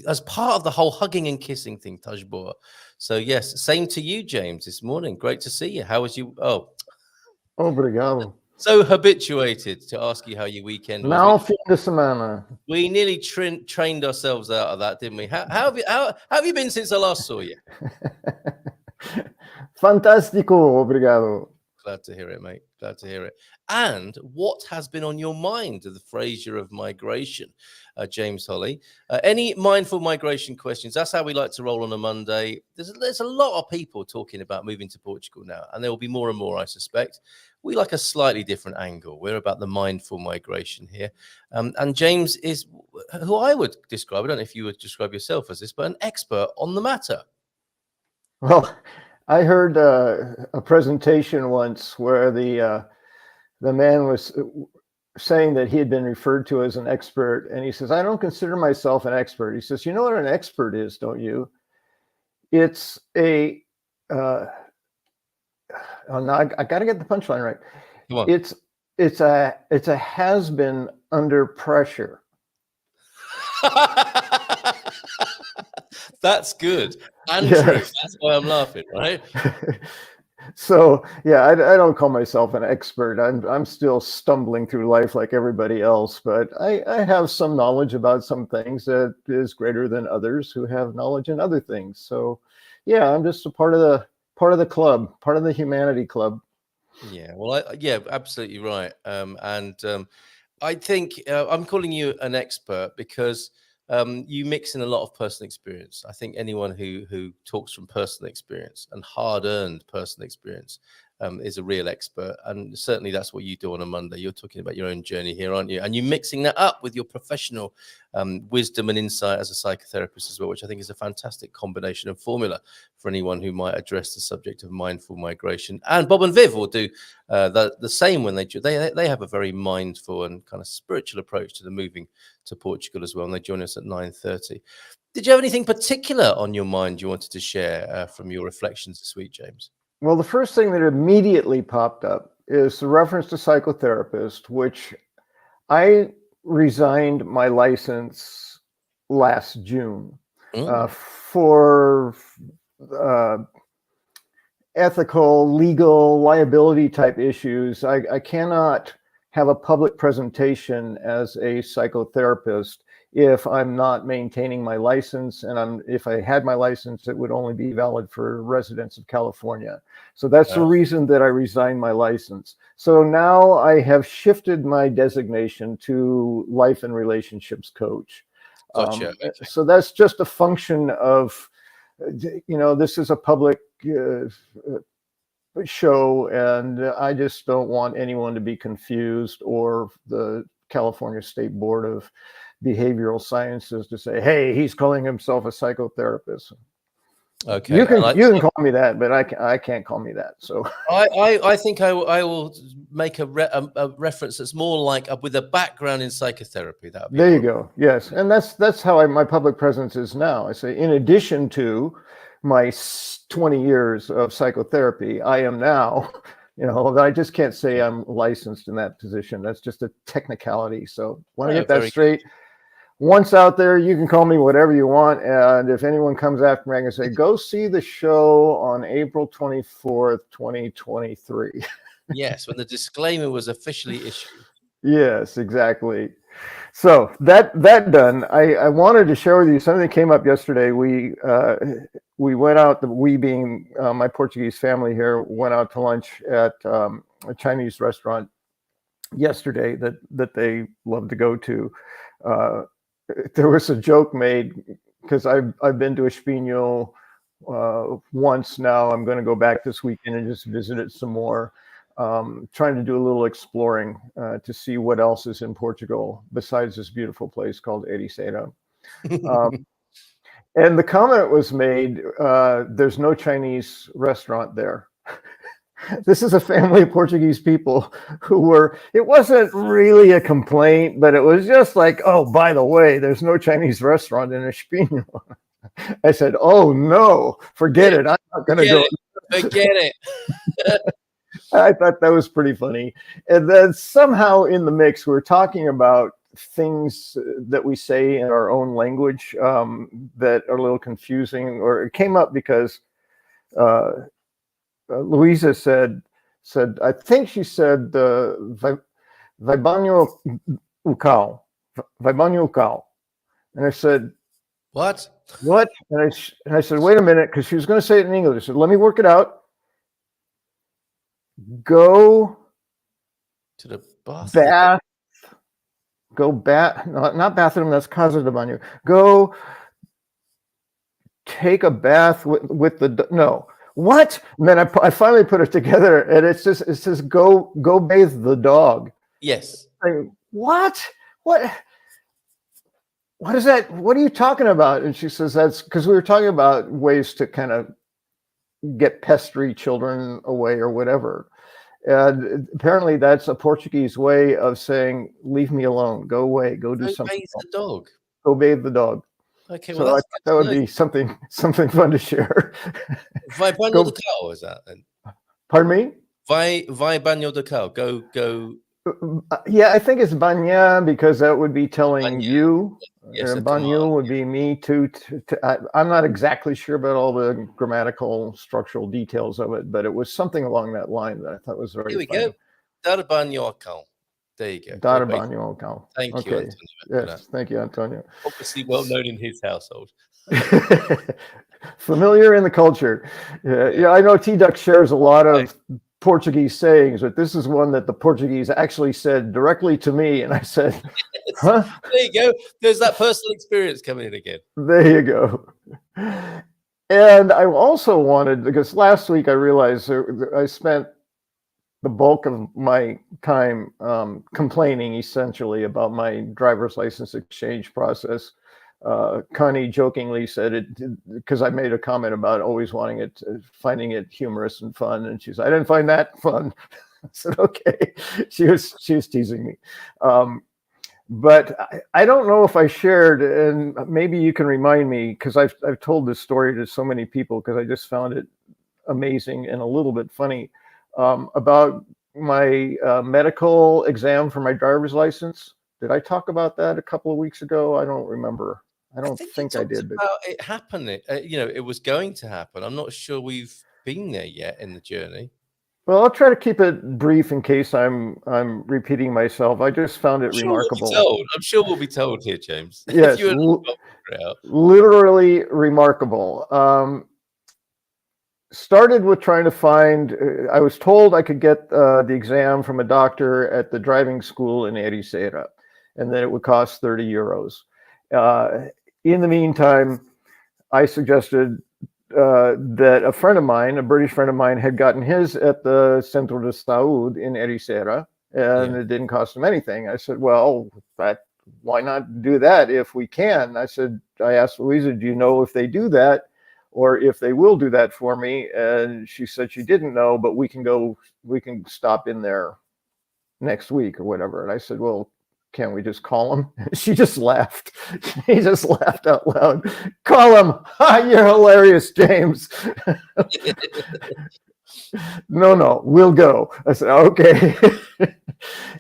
as part of the whole hugging and kissing thing, Taj boa. So yes, same to you, James, this morning. Great to see you. How was you? Oh, Obrigado. so habituated to ask you how your weekend was. Now, fim de semana. We nearly trained ourselves out of that, didn't we? How have you been since I last saw you? Fantástico, obrigado. Glad to hear it, mate. Glad to hear it. And what has been on your mind of the Fraser of migration, James Holley? Any mindful migration questions? That's how we like to roll on a Monday. There's a lot of people talking about moving to Portugal now, and there will be more and more, I suspect. We like a slightly different angle. We're about the mindful migration here. And James is who I would describe, I don't know if you would describe yourself as this, but an expert on the matter. Well, I heard a presentation once where the man was saying that he had been referred to as an expert, and he says, I don't consider myself an expert. He says, you know what an expert is, don't you? It's a oh, no, I got to get the punchline right. Come on. It's a has-been under pressure. That's good and Yes. true. That's why I'm laughing, right? So yeah, I don't call myself an expert. I'm still stumbling through life like everybody else, but I have some knowledge about some things that is greater than others who have knowledge in other things. So yeah, I'm just a part of the club, part of the humanity club. Yeah, well, yeah, absolutely right. I think I'm calling you an expert because you mix in a lot of personal experience. I think anyone who talks from personal experience and hard-earned personal experience is a real expert, and certainly that's what you do on a Monday. You're talking about your own journey here, aren't you? And you're mixing that up with your professional wisdom and insight as a psychotherapist as well, which I think is a fantastic combination and formula for anyone who might address the subject of mindful migration. And Bob and Viv will do the same when they have a very mindful and kind of spiritual approach to the moving to Portugal as well, and they join us at 9:30. Did you have anything particular on your mind you wanted to share from your reflections this week, James? Well, the first thing that immediately popped up is the reference to psychotherapist, which I resigned my license last June for ethical, legal, liability type issues. I cannot have a public presentation as a psychotherapist if I'm not maintaining my license, and if I had my license, it would only be valid for residents of California. So that's the reason that I resigned my license. So now I have shifted my designation to life and relationships coach. Gotcha. Okay. So that's just a function of, this is a public show, and I just don't want anyone to be confused, or the California State Board of Behavioral Sciences to say, hey, he's calling himself a psychotherapist. Okay, you can call me that, but I can't call me that. So I think I will make a reference that's more like with a background in psychotherapy. There you go. Yes, and that's how my public presence is now. I say, in addition to my 20 years of psychotherapy, I am now, I just can't say I'm licensed in that position. That's just a technicality. So want to get that straight. Once out there, you can call me whatever you want. And if anyone comes after me, I can say, go see the show on April 24th, 2023. Yes, when the disclaimer was officially issued. Yes, exactly. So that done, I wanted to share with you something that came up yesterday. We went out, we being my Portuguese family here, went out to lunch at a Chinese restaurant yesterday that they love to go to. There was a joke made, because I've been to Espinho once now. I'm going to go back this weekend and just visit it some more. Trying to do a little exploring to see what else is in Portugal besides this beautiful place called Ericeira. And the comment was made, there's no Chinese restaurant there. This is a family of Portuguese people it wasn't really a complaint, but it was just like, oh, by the way, there's no Chinese restaurant in Espinho. I said, oh no, forget it. I'm not going to go. Forget it. I thought that was pretty funny. And then somehow in the mix, we're talking about things that we say in our own language that are a little confusing, or it came up because Louisa said, I think she said, vai banho o cão. Vai banho o cão. And I said, what? And I said, wait a minute, because she was going to say it in English. I said, let me work it out. Go to the bath. Not bathroom, that's casa de banho. Go take a bath with the, no. What? And then I finally put it together, and it says go bathe the dog. Yes. Like, what is that? What are you talking about? And she says, that's because we were talking about ways to kind of get pestery children away or whatever. And apparently that's a Portuguese way of saying, leave me alone, go away, go do something. Bathe the dog. Go bathe the dog. Okay, well, so that would be something fun to share. Vai banho de cão, is that then? Pardon me? Vai banho de cão. Go. Yeah, I think it's banha, because that would be telling Banha. you. Yes, banho would be me too. I'm not exactly sure about all the grammatical, structural details of it, but it was something along that line that I thought was very funny. Here we go. Dar banho cão. There you go. Dar banho cão. Thank you, Antonio. Yes, thank you, Antonio. Obviously well known in his household. Familiar in the culture. Yeah, I know T-Duck shares a lot of Portuguese sayings, but this is one that the Portuguese actually said directly to me, and I said, huh? There you go. There's that personal experience coming in again. There you go. And I also wanted, because last week I realized I spent the bulk of my time complaining essentially about my driver's license exchange process. Connie jokingly said it because I made a comment about always wanting it, finding it humorous and fun, and she said, "I didn't find that fun." I said, "Okay." She was teasing me, but I don't know if I shared, and maybe you can remind me, because I've told this story to so many people because I just found it amazing and a little bit funny, about my medical exam for my driver's license. Did I talk about that a couple of weeks ago? I don't remember. I don't think I did. About it happening. It was going to happen. I'm not sure we've been there yet in the journey. Well, I'll try to keep it brief in case I'm repeating myself. I just found it remarkable. I'm sure we'll be told here, James. Yes, literally remarkable. Started with trying to find. I was told I could get the exam from a doctor at the driving school in Ericeira, and that it would cost 30 euros. In the meantime, I suggested that a friend of mine, a British friend of mine, had gotten his at the Centro de Saúde in Ericeira, and it didn't cost him anything. I said, well, why not do that if we can? I asked Louisa, do you know if they do that, or if they will do that for me? And she said she didn't know, but we can stop in there next week or whatever. And I said, well, can't we just call him? She just laughed. He just laughed out loud. Call him. Ha, you're hilarious, James. No, we'll go. I said, okay.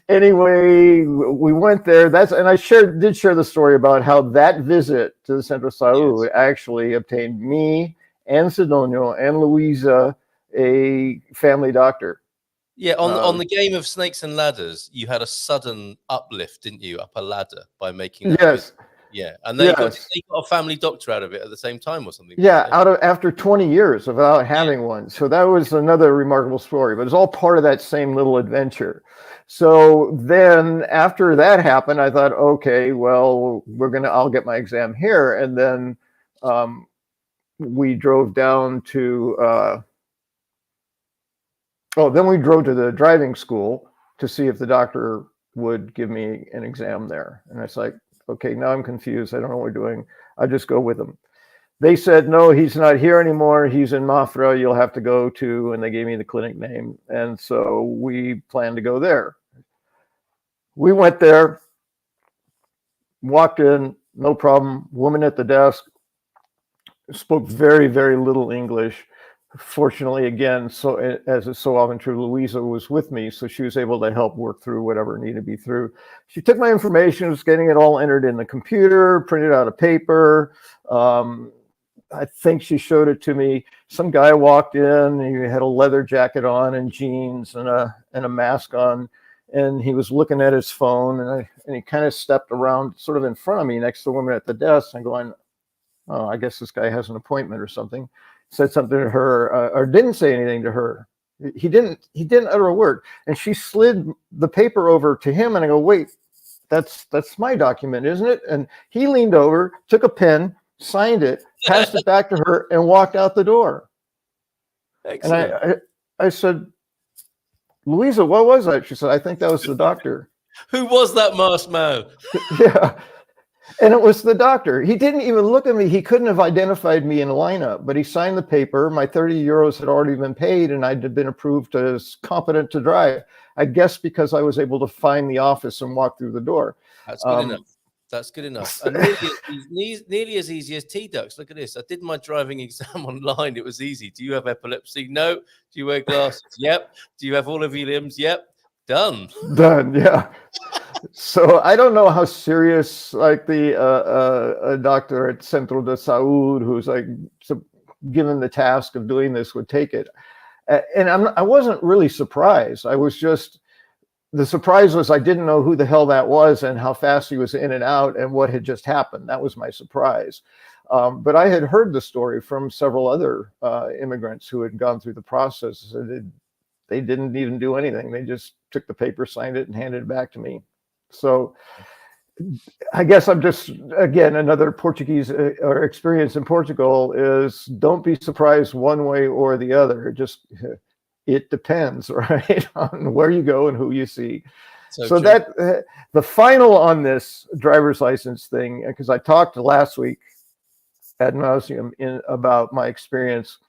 Anyway, we went there. And I did share the story about how that visit to the Centro Saúde actually obtained me and Sidonio and Louisa a family doctor. Yeah, on the game of Snakes and Ladders, you had a sudden uplift, didn't you, up a ladder by making that visit. Yeah, and they got a family doctor out of it at the same time or something. Yeah, after 20 years without having one. So that was another remarkable story, but it's all part of that same little adventure. So then after that happened, I thought, okay, well, I'll get my exam here. And then we drove down to then we drove to the driving school to see if the doctor would give me an exam there. And it's like, okay, now I'm confused. I don't know what we're doing. I'll just go with them. They said, no, he's not here anymore. He's in Mafra. You'll have to go to, and they gave me the clinic name. And so we planned to go there. We went there, walked in, no problem. Woman at the desk spoke very, very little English. Fortunately, again, so as is so often true, Louisa was with me, so she was able to help work through whatever needed to be through. She took my information, was getting it all entered in the computer, printed out a paper. I think she showed it to me. Some guy walked in, he had a leather jacket on and jeans and a mask on, and he was looking at his phone, and he kind of stepped around sort of in front of me next to the woman at the desk, and going, oh, I guess this guy has an appointment or something. Said something to her, or didn't say anything to her. He didn't utter a word. And she slid the paper over to him, and I go, wait, that's my document, isn't it? And he leaned over, took a pen, signed it, passed it back to her, and walked out the door. Excellent. And I said, Louisa, what was that? She said, I think that was the doctor. Who was that masked man? Yeah. And it was the doctor. He didn't even look at me. He couldn't have identified me in a lineup, but he signed the paper. My 30 euros had already been paid, and I'd been approved as competent to drive. I guess because I was able to find the office and walk through the door. That's good enough. That's good enough. And nearly as easy as T-Ducks. Look at this. I did my driving exam online. It was easy. Do you have epilepsy? No. Do you wear glasses? Yep. Do you have all of your limbs? Yep. Done. Done. Yeah. So I don't know how serious, like a doctor at Centro de Saúde who's like given the task of doing this would take it. And I wasn't really surprised. I was just the surprise was I didn't know who the hell that was and how fast he was in and out and what had just happened. That was my surprise. But I had heard the story from several other immigrants who had gone through the process. They didn't even do anything. They just took the paper, signed it, and handed it back to me. So I guess I'm just, again, another Portuguese or experience in Portugal is don't be surprised one way or the other. It depends, right, on where you go and who you see. So that the final on this driver's license thing, because I talked last week ad nauseum about my experience.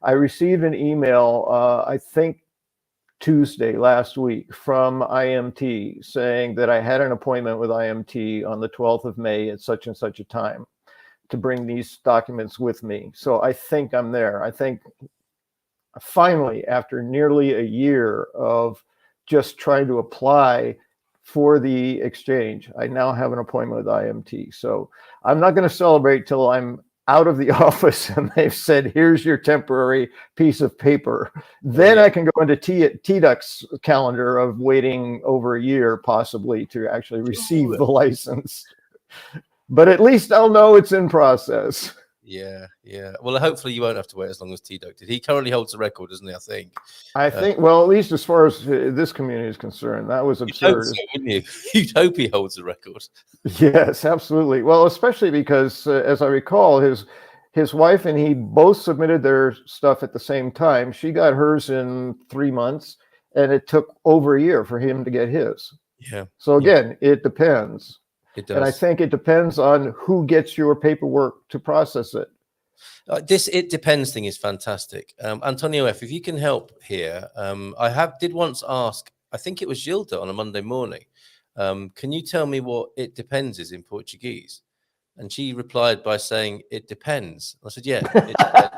I received an email, I think Tuesday last week from IMT saying that I had an appointment with IMT on the 12th of May at such and such a time to bring these documents with me. So I think I'm there. I think finally, after nearly a year of just trying to apply for the exchange, I now have an appointment with IMT. So I'm not going to celebrate till I'm out of the office and they've said, here's your temporary piece of paper. Then I can go into TDUC's calendar of waiting over a year possibly to actually receive the license. But at least I'll know it's in process. Yeah. Well, hopefully you won't have to wait as long as TDUC did. He currently holds the record, doesn't he? I think. Well, at least as far as this community is concerned, that was absurd. So, wouldn't you? You'd hope he holds the record. Yes, absolutely. Well, especially because, as I recall, his wife and he both submitted their stuff at the same time. She got hers in 3 months, and it took over a year for him to get his. Yeah. So again, it depends. It does. And I think it depends on who gets your paperwork to process it. This it depends thing is fantastic. Antonio F, if you can help here, I did once ask, I think it was Gilda on a Monday morning, can you tell me what it depends is in Portuguese? And she replied by saying, it depends. I said, yeah. It depends.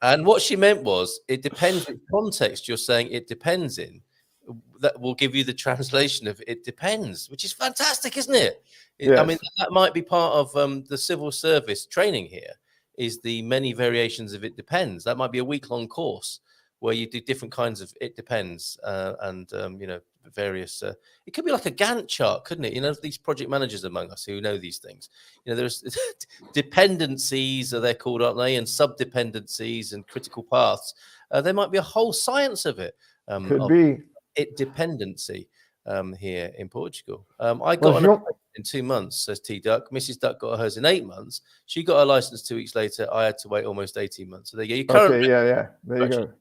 And what she meant was, it depends which context you're saying it depends in. That will give you the translation of it depends, which is fantastic, isn't it? Yes. I mean, that might be part of the civil service training here, is the many variations of it depends. That might be a week-long course where you do different kinds of it depends and various. It could be like a Gantt chart, couldn't it? These project managers among us who know these things. There's dependencies, they're called, aren't they? And subdependencies and critical paths. There might be a whole science of it. Could be. It dependency here in Portugal. I got in 2 months, says TDUC. Mrs. Duck got hers in 8 months. She got her license 2 weeks later. I had to wait almost 18 months. So there you go. Okay, yeah. There you go.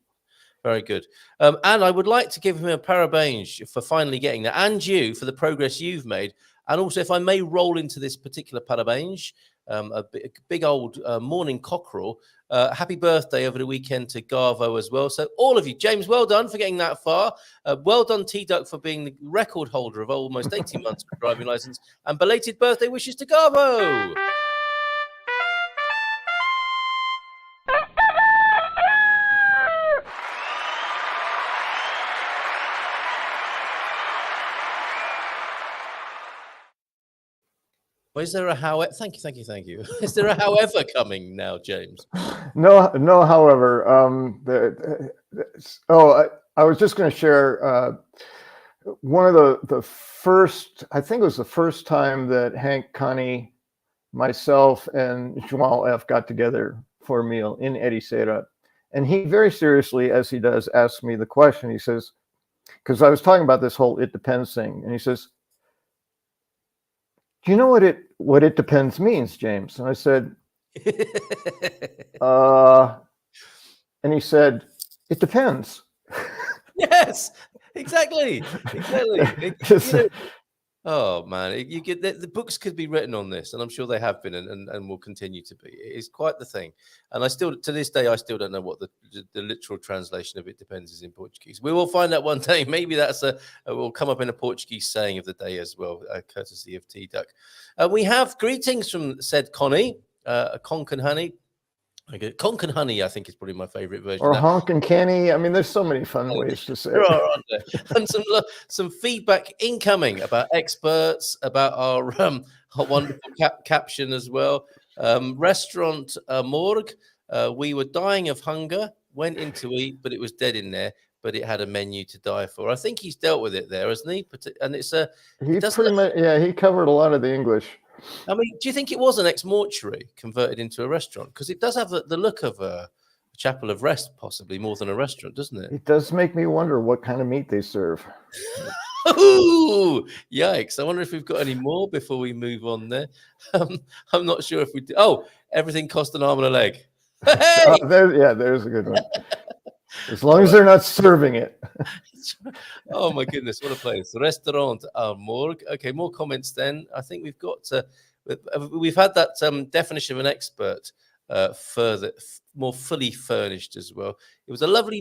Very good. And I would like to give him a parabéns for finally getting that, and you for the progress you've made. And also, if I may roll into this particular parabéns, a big old morning cockerel. Happy birthday over the weekend to Garvo as well. So all of you, James, well done for getting that far. Well done, TDUC, for being the record holder of almost 18 months of driving license. And belated birthday wishes to Garvo. Is there a however? Thank you. Is there a however coming now, James? No. However, I was just going to share one of the first. I think it was the first time that Hank, Connie, myself, and João F got together for a meal in Ericeira, and he very seriously, as he does, asked me the question. He says, because I was talking about this whole "it depends" thing, and he says, do you know what it depends means, James? And I said, and he said, it depends. Yes, exactly. Oh man, you get the books could be written on this, and I'm sure they have been, and will continue to be. It is quite the thing, and I still, to this day, I still don't know what the literal translation of "it depends" is in Portuguese. We will find out one day. Maybe that's will come up in a Portuguese saying of the day as well, courtesy of TDUC. We have greetings from said Connie, Conk and Honey. Conk and Honey, I think, is probably my favorite version. Or Honk and Canny. I mean, there's so many fun ways to say it. There are, aren't there? And some feedback incoming about experts, about our wonderful caption as well. Restaurant Morgue. We were dying of hunger, went in to eat, but it was dead in there. but it had a menu to die for. I think he's dealt with it there, hasn't he? And it's a. He it doesn't- pretty much, yeah, he covered a lot of the English. I mean, do you think it was an ex-mortuary converted into a restaurant? Because it does have the look of a chapel of rest, possibly more than a restaurant, doesn't it? It does make me wonder what kind of meat they serve. Ooh, yikes. I wonder if we've got any more before we move on there. I'm not sure if we do. Oh, everything cost an arm and a leg. Hey! There's a good one. As long as they're not serving it. Oh my goodness, what a place. Restaurant Morgue. Okay, more comments then. I think we've got we've had that definition of an expert further more fully furnished as well. It was a lovely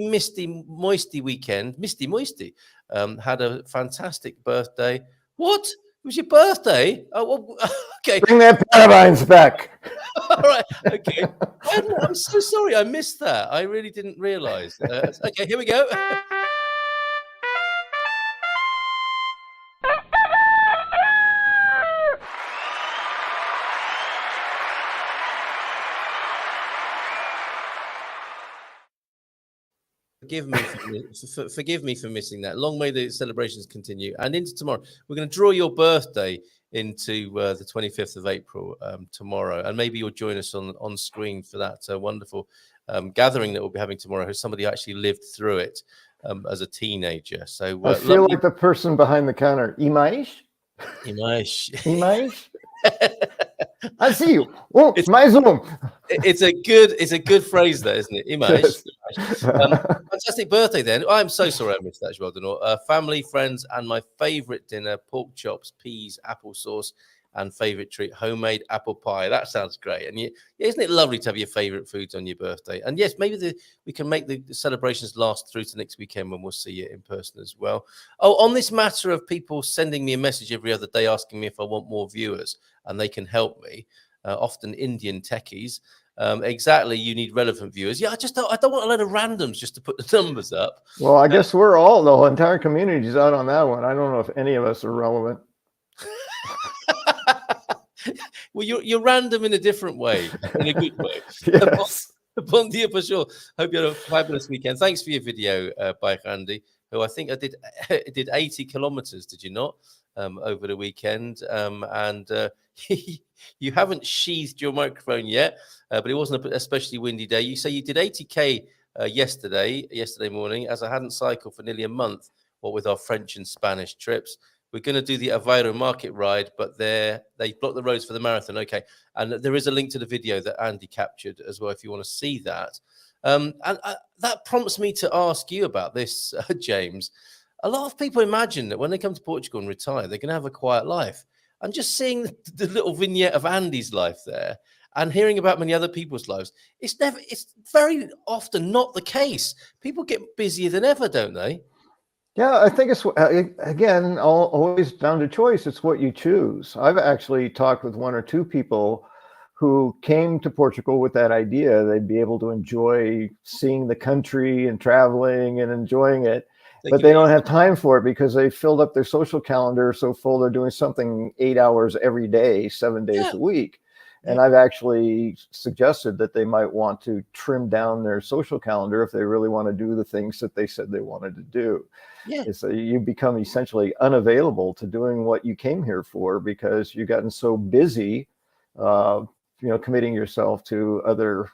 moisty weekend. Moisty had a fantastic birthday. What? It was your birthday? Oh, well, okay. Bring that Paravines back. All right. Okay. I'm so sorry. I missed that. I really didn't realize. Okay, here we go. Forgive me for missing that. Long may the celebrations continue. And into tomorrow, we're going to draw your birthday into the 25th of April tomorrow. And maybe you'll join us on screen for that wonderful gathering that we'll be having tomorrow, who somebody actually lived through it as a teenager. So I feel like the person behind the counter. Imais? Imais? I see you. Oh, it's my Zoom. It's a good phrase there, isn't it? Image. Yes. Fantastic birthday then. I'm so sorry I missed that, Joel. Family, friends, and my favorite dinner: pork chops, peas, applesauce, and favorite treat, homemade apple pie. That sounds great. And isn't it lovely to have your favorite foods on your birthday? And yes, maybe we can make the celebrations last through to next weekend when we'll see you in person as well. Oh, on this matter of people sending me a message every other day asking me if I want more viewers and they can help me, often Indian techies. Exactly, you need relevant viewers. Yeah, I don't want a load of randoms just to put the numbers up. Well, I guess we're all, the entire community is out on that one. I don't know if any of us are relevant. Well, you're random in a different way, in a good way. Yes. Bon dia for sure. Hope you had a fabulous weekend. Thanks for your video, Bike Andy, who I think I did 80 kilometers, did you not, over the weekend? You haven't sheathed your microphone yet, but it wasn't an especially windy day. You say you did 80K yesterday morning, as I hadn't cycled for nearly a month, what with our French and Spanish trips. We're going to do the Aveiro market ride, but they blocked the roads for the marathon. Okay. And there is a link to the video that Andy captured as well, if you want to see that. And that prompts me to ask you about this, James. A lot of people imagine that when they come to Portugal and retire, they're going to have a quiet life. And just seeing the little vignette of Andy's life there and hearing about many other people's lives, it's very often not the case. People get busier than ever, don't they? Yeah, I think it's, again, always down to choice. It's what you choose. I've actually talked with one or two people who came to Portugal with that idea. They'd be able to enjoy seeing the country and traveling and enjoying it, but they don't have time for it because they filled up their social calendar so full they're doing something 8 hours every day, 7 days a week. And I've actually suggested that they might want to trim down their social calendar if they really want to do the things that they said they wanted to do. Yeah. So you become essentially unavailable to doing what you came here for because you've gotten so busy, committing yourself to other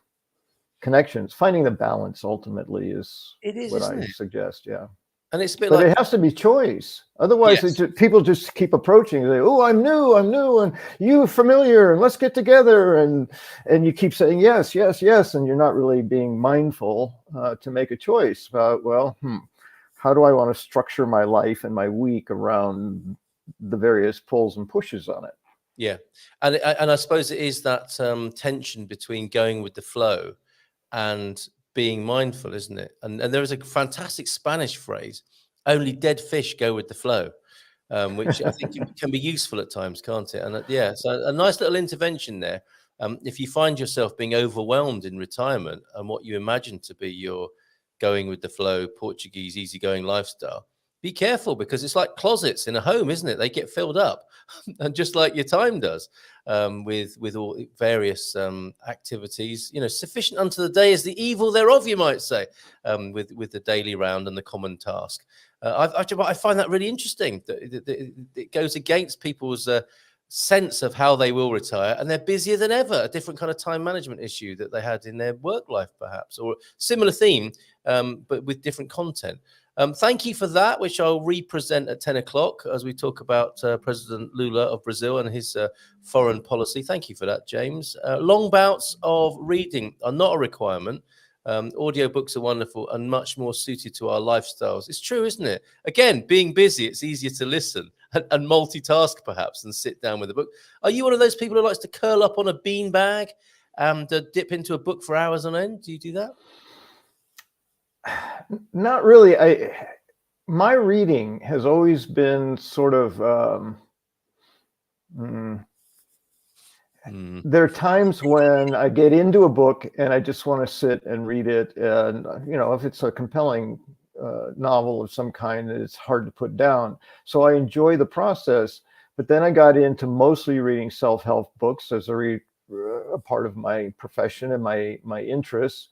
connections. Finding the balance ultimately is what I suggest. Yeah. And it's a bit but it has to be choice. Otherwise, people just keep approaching. They say, "Oh, I'm new, and you familiar, and let's get together." And you keep saying yes, yes, yes, and you're not really being mindful to make a choice about, how do I want to structure my life and my week around the various pulls and pushes on it? Yeah, and I suppose it is that tension between going with the flow and being mindful, isn't it? And there is a fantastic Spanish phrase, only dead fish go with the flow, which I think can be useful at times, can't it? And so a nice little intervention there. If you find yourself being overwhelmed in retirement and what you imagine to be your going with the flow, Portuguese easygoing lifestyle, be careful, because it's like closets in a home, isn't it? They get filled up, and just like your time does, with all various activities. Sufficient unto the day is the evil thereof, you might say, with the daily round and the common task. I find that really interesting. That it goes against people's sense of how they will retire, and they're busier than ever. A different kind of time management issue that they had in their work life, perhaps, or similar theme, but with different content. Thank you for that, which I'll represent at 10 o'clock as we talk about President Lula of Brazil and his foreign policy. Thank you for that, James. Long bouts of reading are not a requirement. Audiobooks are wonderful and much more suited to our lifestyles. It's true, isn't it? Again, being busy, it's easier to listen and multitask perhaps than sit down with a book. Are you one of those people who likes to curl up on a bean bag and dip into a book for hours on end? Do you do that? Not really. My reading has always been sort of there are times when I get into a book and I just want to sit and read it. And, if it's a compelling novel of some kind, it's hard to put down. So I enjoy the process. But then I got into mostly reading self-help books as a part of my profession and my interests,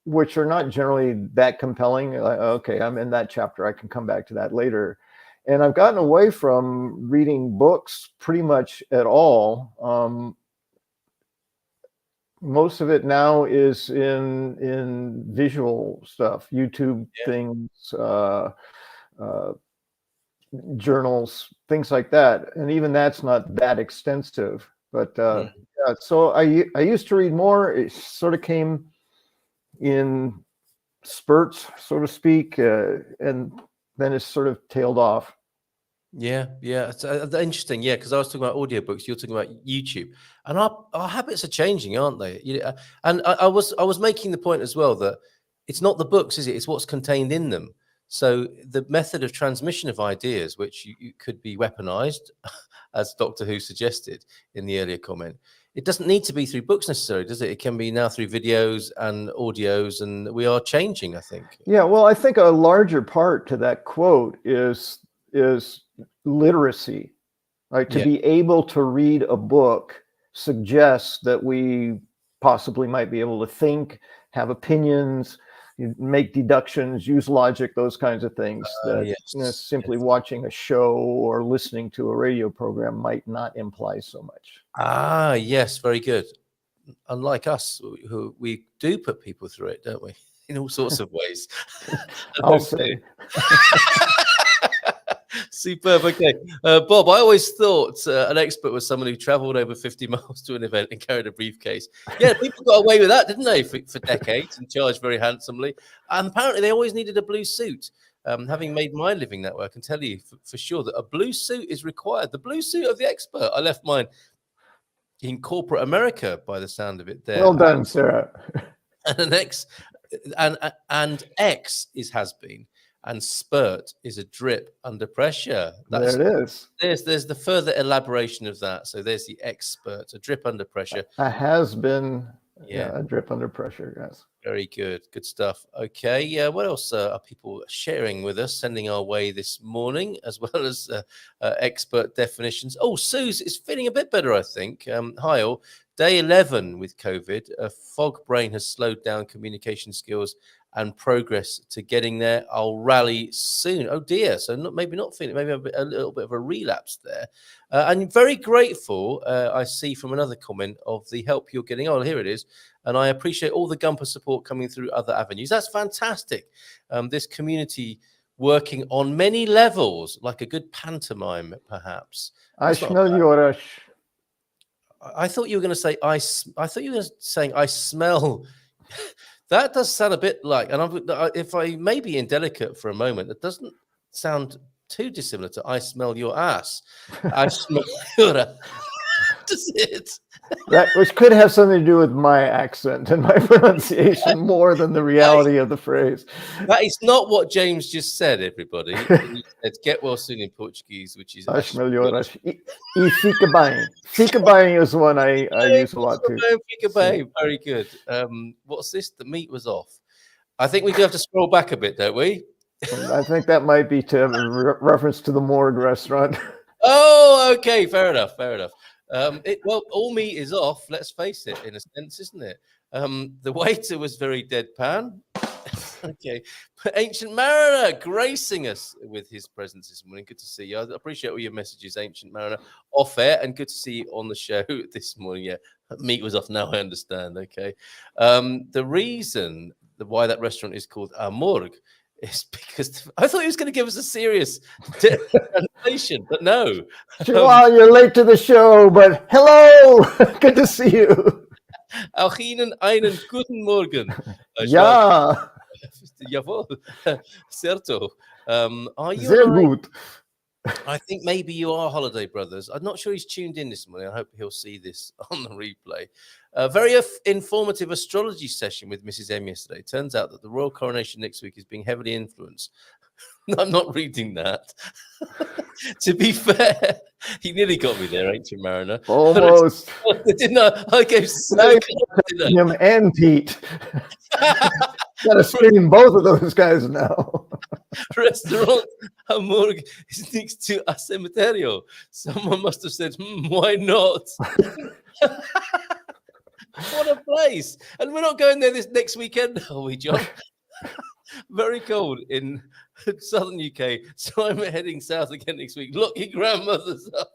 which are not generally that compelling. Okay, I'm in that chapter. I can come back to that later. And I've gotten away from reading books pretty much at all. Most of it now is in visual stuff, YouTube things, journals, things like that. And even that's not that extensive. But so I used to read more. It sort of came in spurts, so to speak, and then it's sort of tailed off. Yeah, it's interesting. Yeah, because I was talking about audiobooks, you're talking about YouTube, and our habits are changing, aren't they? And I was making the point as well that it's not the books, is it? It's what's contained in them. So the method of transmission of ideas, which you could be weaponized, as Doctor Who suggested in the earlier comment, it doesn't need to be through books necessarily, does it? It can be now through videos and audios, and we are changing, I think. Yeah, well, I think a larger part to that quote is literacy. Right? To be able to read a book suggests that we possibly might be able to think, have opinions, make deductions, use logic, those kinds of things that simply watching a show or listening to a radio program might not imply so much. Ah, yes, very good. Unlike us, who we do put people through it, don't we? In all sorts of ways. I'll say. Superb. Okay. Bob, I always thought an expert was someone who traveled over 50 miles to an event and carried a briefcase. Yeah, people got away with that, didn't they, for decades, and charged very handsomely. And apparently they always needed a blue suit. Having made my living that way, I can tell you for sure that a blue suit is required. The blue suit of the expert. I left mine in corporate America by the sound of it there. Well done, Sarah. And an X and X is has been. And spurt is a drip under pressure. There it is. There's the further elaboration of that. So there's the expert, a drip under pressure. A has been, a drip under pressure. Yes. Very good. Good stuff. Okay. Yeah. What else are people sharing with us, sending our way this morning, as well as expert definitions? Oh, Suze is feeling a bit better, I think. Hi all. Day 11 with COVID. A fog brain has slowed down communication skills and progress to getting there. I'll rally soon. Oh dear. So maybe not feeling, maybe a little bit of a relapse there. And very grateful, I see from another comment, of the help you're getting. Oh, here it is. And I appreciate all the Gumper support coming through other avenues. That's fantastic. This community working on many levels, like a good pantomime, perhaps. I smell your. I thought you were going to say I thought you were saying I smell. That does sound a bit like, and if I may be indelicate for a moment, that doesn't sound too dissimilar to I smell your ass. I smell your ass. Does it? That, which could have something to do with my accent and my pronunciation more than the reality of the phrase. That is not what James just said, everybody. He said, get well soon in Portuguese, which is... I smell your ass. E fica bem. Fica bem is one I use a lot too. Fica bem. Very good. What's this? The meat was off. I think we do have to scroll back a bit, don't we? I think that might be to reference to the morgue restaurant. Oh, okay, fair enough, fair enough. Well, all meat is off. Let's face it, in a sense, isn't it? The waiter was very deadpan. Okay, Ancient Mariner gracing us with his presence this morning. Good to see you. I appreciate all your messages, Ancient Mariner, off air, and good to see you on the show this morning. Yeah, meat was off. Now I understand. Okay, the reason why that restaurant is called A Morgue is because I thought he was going to give us a serious translation, but no. Well, you're late to the show, but hello, good to see you. Auch Ihnen einen guten Morgen. Ja. Jawohl. Certo. Are you Sehr alive? gut. I think maybe you are Holiday Brothers. I'm not sure he's tuned in this morning. I hope he'll see this on the replay. A very informative astrology session with Mrs. M yesterday. Turns out that the royal coronation next week is being heavily influenced. I'm not reading that. To be fair, he nearly got me there, Ancient Mariner. Almost. Didn't I? I gave so Him and Pete. Got to screen both of those guys now. Restaurant A Morgue is next to a cemeterio. Someone must have said, why not? What a place. And we're not going there this next weekend, are we, John? Very cold in southern UK. So I'm heading south again next week. Look, your grandmother's up.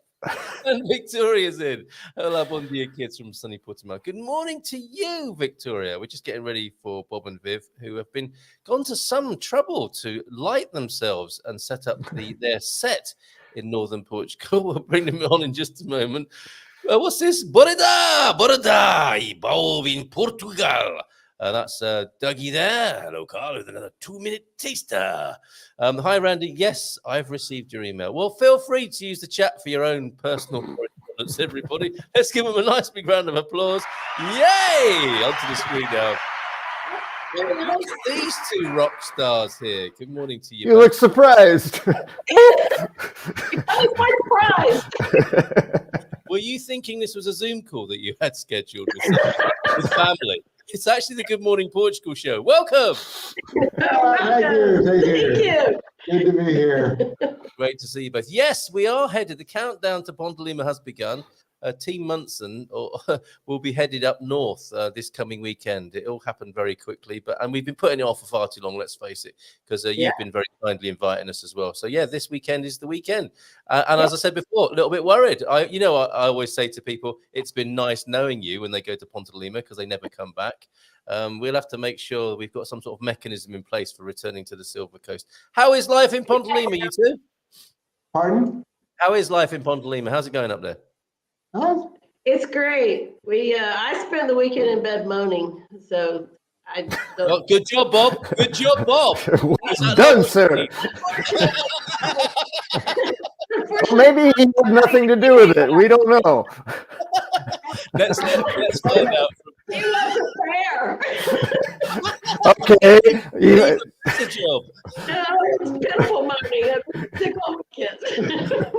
And Victoria's in. Hola, bon dia, kids from sunny Portugal. Good morning to you, Victoria. We're just getting ready for Bob and Viv, who have gone to some trouble to light themselves and set up their set in northern Portugal. We'll bring them on in just a moment. What's this? Boreda, Bob in Portugal. That's Dougie there. Hello, Carl, with another 2-minute taster. Hi, Randy. Yes, I've received your email. Well, feel free to use the chat for your own personal correspondence, everybody. Let's give them a nice big round of applause. Yay! Onto the screen now. These two rock stars here. Good morning to you. You look surprised. I was quite surprised. Were you thinking this was a Zoom call that you had scheduled with family? It's actually the Good Morning Portugal show. Welcome. Thank you. Good to be here. Great to see you both. Yes, we are headed. The countdown to Ponte Lima has begun. Team Munson will be headed up north this coming weekend. It all happened very quickly, and we've been putting it off for far too long, let's face it, because you've been very kindly inviting us as well. So, yeah, this weekend is the weekend. And as I said before, a little bit worried. I always say to people, it's been nice knowing you when they go to Ponte Lima because they never come back. We'll have to make sure we've got some sort of mechanism in place for returning to the Silver Coast. How is life in Ponte Lima, you two? Pardon? How is life in Ponte Lima? How's it going up there? Huh? It's great. I spent the weekend in bed moaning, so I don't. Well, good job, Bob. Good job, Bob. Well done, sir. Maybe he had nothing to do with it. We don't know. Let's find out. He was a prayer. Okay. It's a job. No, it's pitiful moaning. It's significant.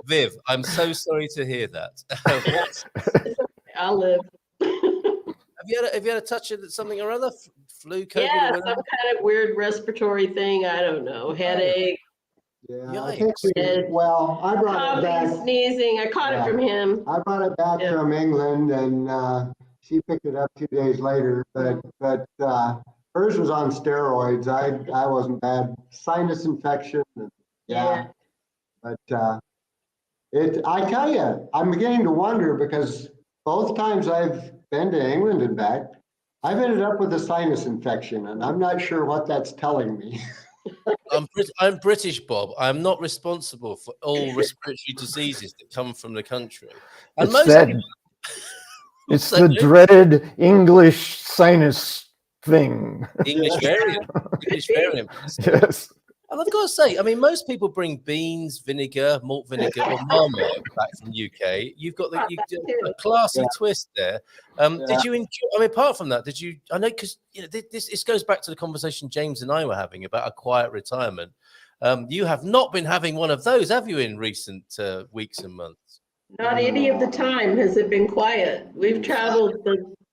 Viv, I'm so sorry to hear that. I'll live. Have you had a touch of something or other? Flu, COVID? Yeah, or some kind of weird respiratory thing. I don't know. Headache. Yeah, I think I brought it back. Coughing, sneezing. I caught it from him. I brought it back from England, and she picked it up 2 days later. But hers was on steroids. I wasn't bad. Sinus infection. Yeah. But I tell you, I'm beginning to wonder because both times I've been to England and back, I've ended up with a sinus infection, and I'm not sure what that's telling me. I'm British, Bob. I'm not responsible for all respiratory diseases that come from the country. And it's the dreaded English sinus thing. English variant. Yes. And I've got to say, I mean, most people bring beans, vinegar, malt vinegar, or marmite back from UK. You've got a classy twist there. Did you enjoy? I mean, apart from that, did you? I know because this goes back to the conversation James and I were having about a quiet retirement. You have not been having one of those, have you, in recent weeks and months? Not any of the time has it been quiet. We've traveled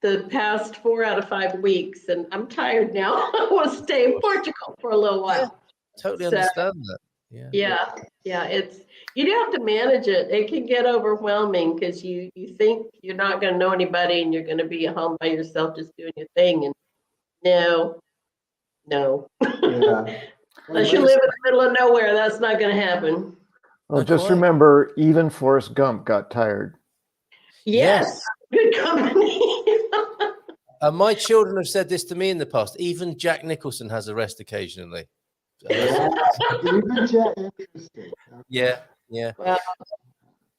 the past 4 out of 5 weeks, and I'm tired now. I want to stay in Portugal for a little while. Totally So, understand that. Yeah. Yeah. You do have to manage it. It can get overwhelming because you think you're not going to know anybody and you're going to be at home by yourself just doing your thing. And no. Yeah. Unless you live in the middle of nowhere, that's not going to happen. Well, Not just quite. remember, even Forrest Gump got tired. Yes. Good company. My children have said this to me in the past. Even Jack Nicholson has a rest occasionally. Even interesting. Yeah. Well,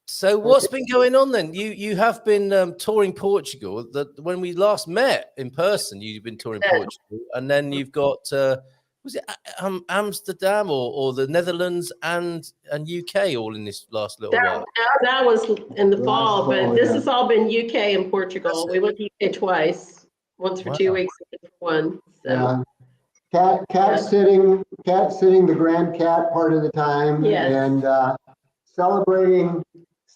So what's been going on then? You have been touring Portugal. When we last met in person, you've been touring Portugal, and then you've got was it Amsterdam or the Netherlands and UK all in this last little while? that was in the fall, but fall, this yeah. has all been UK and Portugal. We went to UK twice, once for 2 Wow. weeks and for one. So. Yeah. Cat sitting the grand cat part of the time, Yes. and celebrating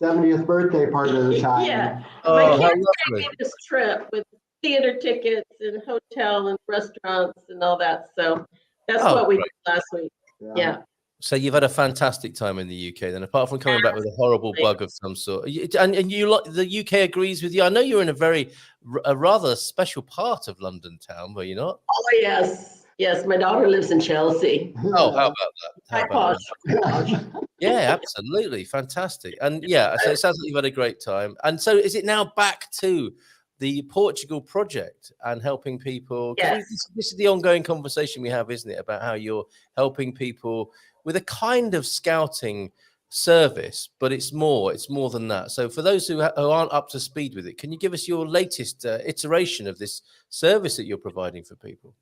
70th birthday part of the time. Yeah. Oh, My how kids paid lovely. me this trip with theater tickets and hotel and restaurants and all that. So that's what we did last week. Yeah. So you've had a fantastic time in the UK then, apart from coming back with a horrible bug of some sort. And you like the UK agrees with you. I know you're in a rather special part of London town, were you not? Oh, yes. Yes, my daughter lives in Chelsea. Oh, how about that? How High about posh. that? Yeah, absolutely. Fantastic. And yeah, so it sounds like you've had a great time. And so is it now back to the Portugal project and helping people? 'Cause Yes. this is the ongoing conversation we have, isn't it? About how you're helping people with a kind of scouting service, but it's more than that. So for those who aren't up to speed with it, can you give us your latest iteration of this service that you're providing for people?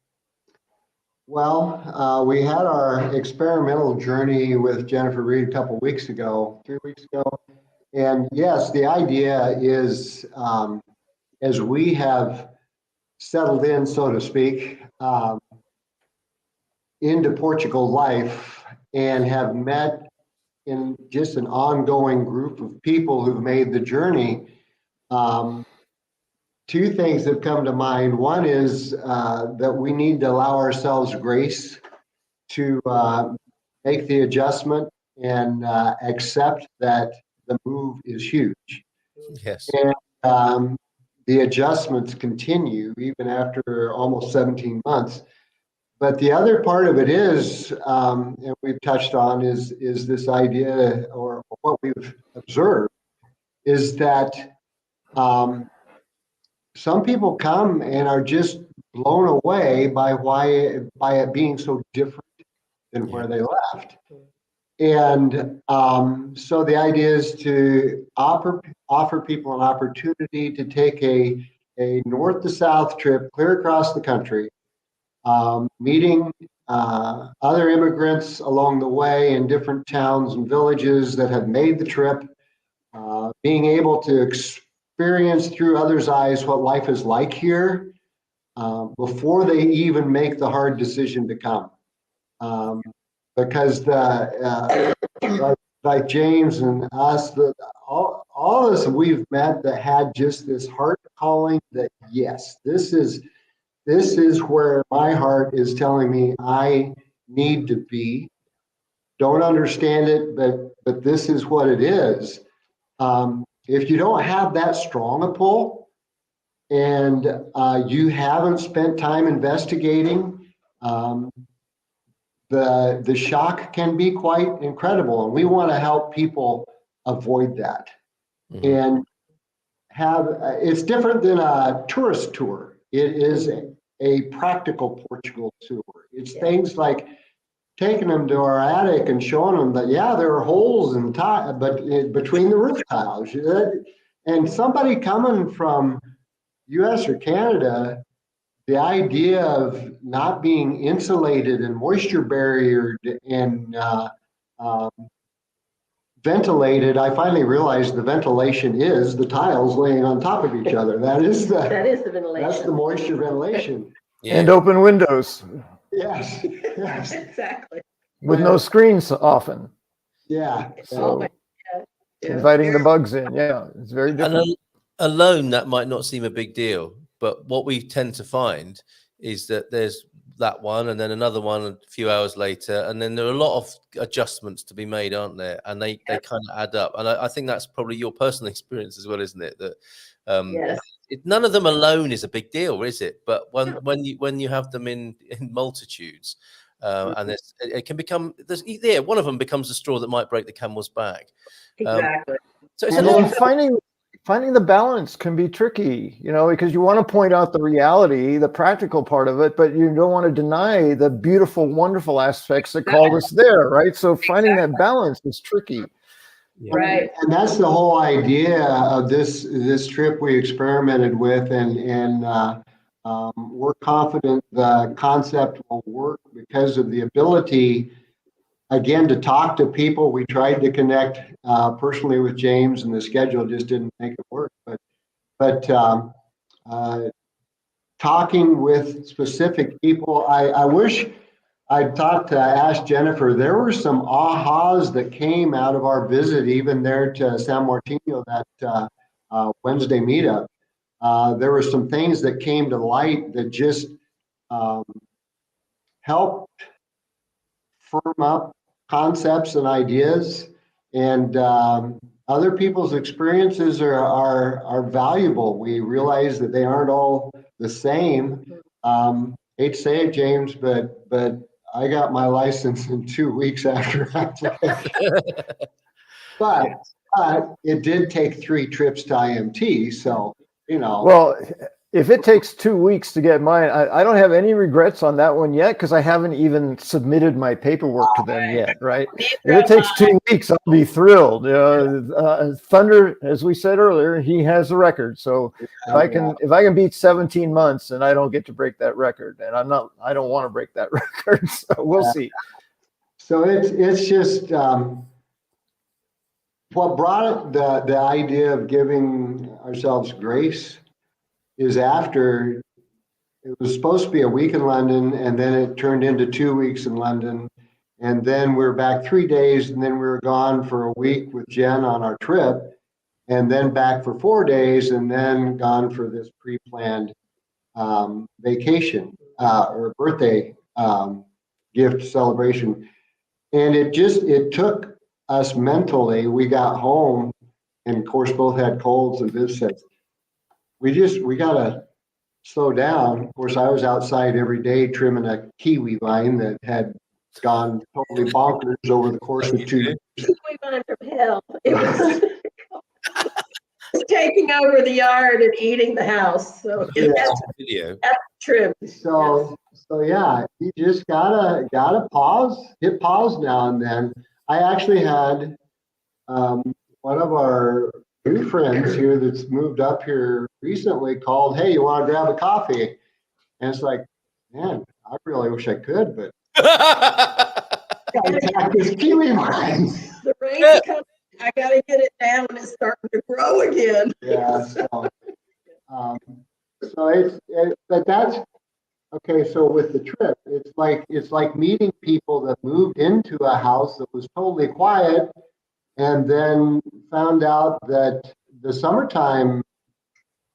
Well, we had our experimental journey with Jennifer Reed a couple weeks ago, 3 weeks ago. And yes, the idea is, as we have settled in, so to speak, into Portugal life and have met in just an ongoing group of people who've made the journey, two things have come to mind. One is that we need to allow ourselves grace to make the adjustment and accept that the move is huge. Yes. And the adjustments continue even after almost 17 months. But the other part of it is, and we've touched on, is this idea, or what we've observed, is that some people come and are just blown away by it being so different than where they left. And so the idea is to offer people an opportunity to take a north to south trip clear across the country, meeting other immigrants along the way in different towns and villages that have made the trip, being able to experience through others' eyes what life is like here before they even make the hard decision to come. Because like James and us, all of us we've met that had just this heart calling that, yes, this is where my heart is telling me I need to be. Don't understand it, but this is what it is. If you don't have that strong a pull, and you haven't spent time investigating, the shock can be quite incredible, and we want to help people avoid that. And it's different than a tourist tour. It is a practical Portugal tour. It's things like taking them to our attic and showing them that, yeah, there are holes in between the roof tiles. And somebody coming from US or Canada, the idea of not being insulated and moisture barriered and ventilated, I finally realized the ventilation is the tiles laying on top of each other. That is the ventilation. That's the moisture ventilation. Yeah. And open windows Yes. Exactly. with no screens often, Yeah. Oh my God. inviting the bugs in. Yeah, it's very different. And alone, that might not seem a big deal, but what we tend to find is that there's that one, and then another one a few hours later, and then there are a lot of adjustments to be made, aren't there? And they kind of add up. And I think that's probably your personal experience as well, isn't it? That Yes. none of them alone is a big deal, is it? But when you have them in multitudes, and it can become one of them becomes the straw that might break the camel's back. Exactly. So it's finding the balance can be tricky, because you want to point out the reality, the practical part of it, but you don't want to deny the beautiful, wonderful aspects that called us there, right? So finding that balance is tricky. Right. And that's the whole idea of this trip we experimented with, and we're confident the concept will work because of the ability, again, to talk to people. We tried to connect personally with James, and the schedule just didn't make it work. But talking with specific people, I wish I'd thought to ask Jennifer. There were some ahas that came out of our visit, even there to San Martino, that Wednesday meetup. There were some things that came to light that just helped firm up concepts and ideas, and other people's experiences are valuable. We realize that they aren't all the same. Hate to say it, James, but I got my license in 2 weeks after I applied. But it did take 3 trips to IMT, so Well, if it takes 2 weeks to get mine, I don't have any regrets on that one yet, because I haven't even submitted my paperwork to them yet, right? If it takes 2 weeks, I'll be thrilled. Thunder, as we said earlier, he has the record. So if I can beat 17 months, and I don't get to break that record, and I don't want to break that record. So we'll see. So it's just what brought the idea of giving ourselves grace is after it was supposed to be a week in London, and then it turned into 2 weeks in London, and then we were back 3 days, and then we were gone for a week with Jen on our trip, and then back for 4 days, and then gone for this pre-planned vacation or birthday gift celebration. And it took us mentally. We got home, and of course both had colds, and Viv said, we gotta slow down. Of course, I was outside every day trimming a kiwi vine that had gone totally bonkers over the course of 2 years. Kiwi vine from hell. It was taking over the yard and eating the house. So that's trim. So yeah, you just gotta hit pause now and then. I actually had one of our new friends here that's moved up here recently called, hey, you want to grab a coffee? And it's like, man, I really wish I could, but gotta attack this kiwi vine. The rain is coming. I gotta get it down. It's starting to grow again. Yeah. But that's okay. So with the trip, it's like meeting people that moved into a house that was totally quiet, and then found out that the summertime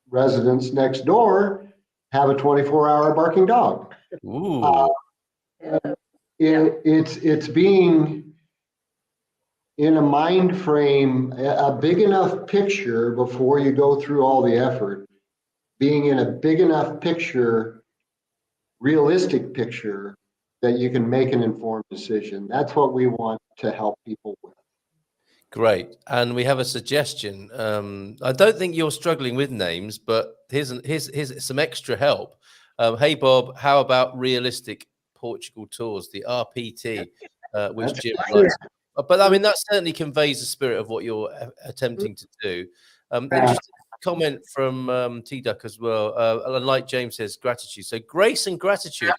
residents next door have a 24-hour barking dog. Ooh. It's being in a mind frame, a big enough picture before you go through all the effort, being in a big enough picture, realistic picture, that you can make an informed decision. That's what we want to help people with. Great. And we have a suggestion. I don't think you're struggling with names, but here's some extra help. Hey, Bob, how about Realistic Portugal Tours, the RPT, which Jim likes? But I mean, that certainly conveys the spirit of what you're attempting to do. Interesting comment from T-Duck as well. Like James says, gratitude. So grace and gratitude.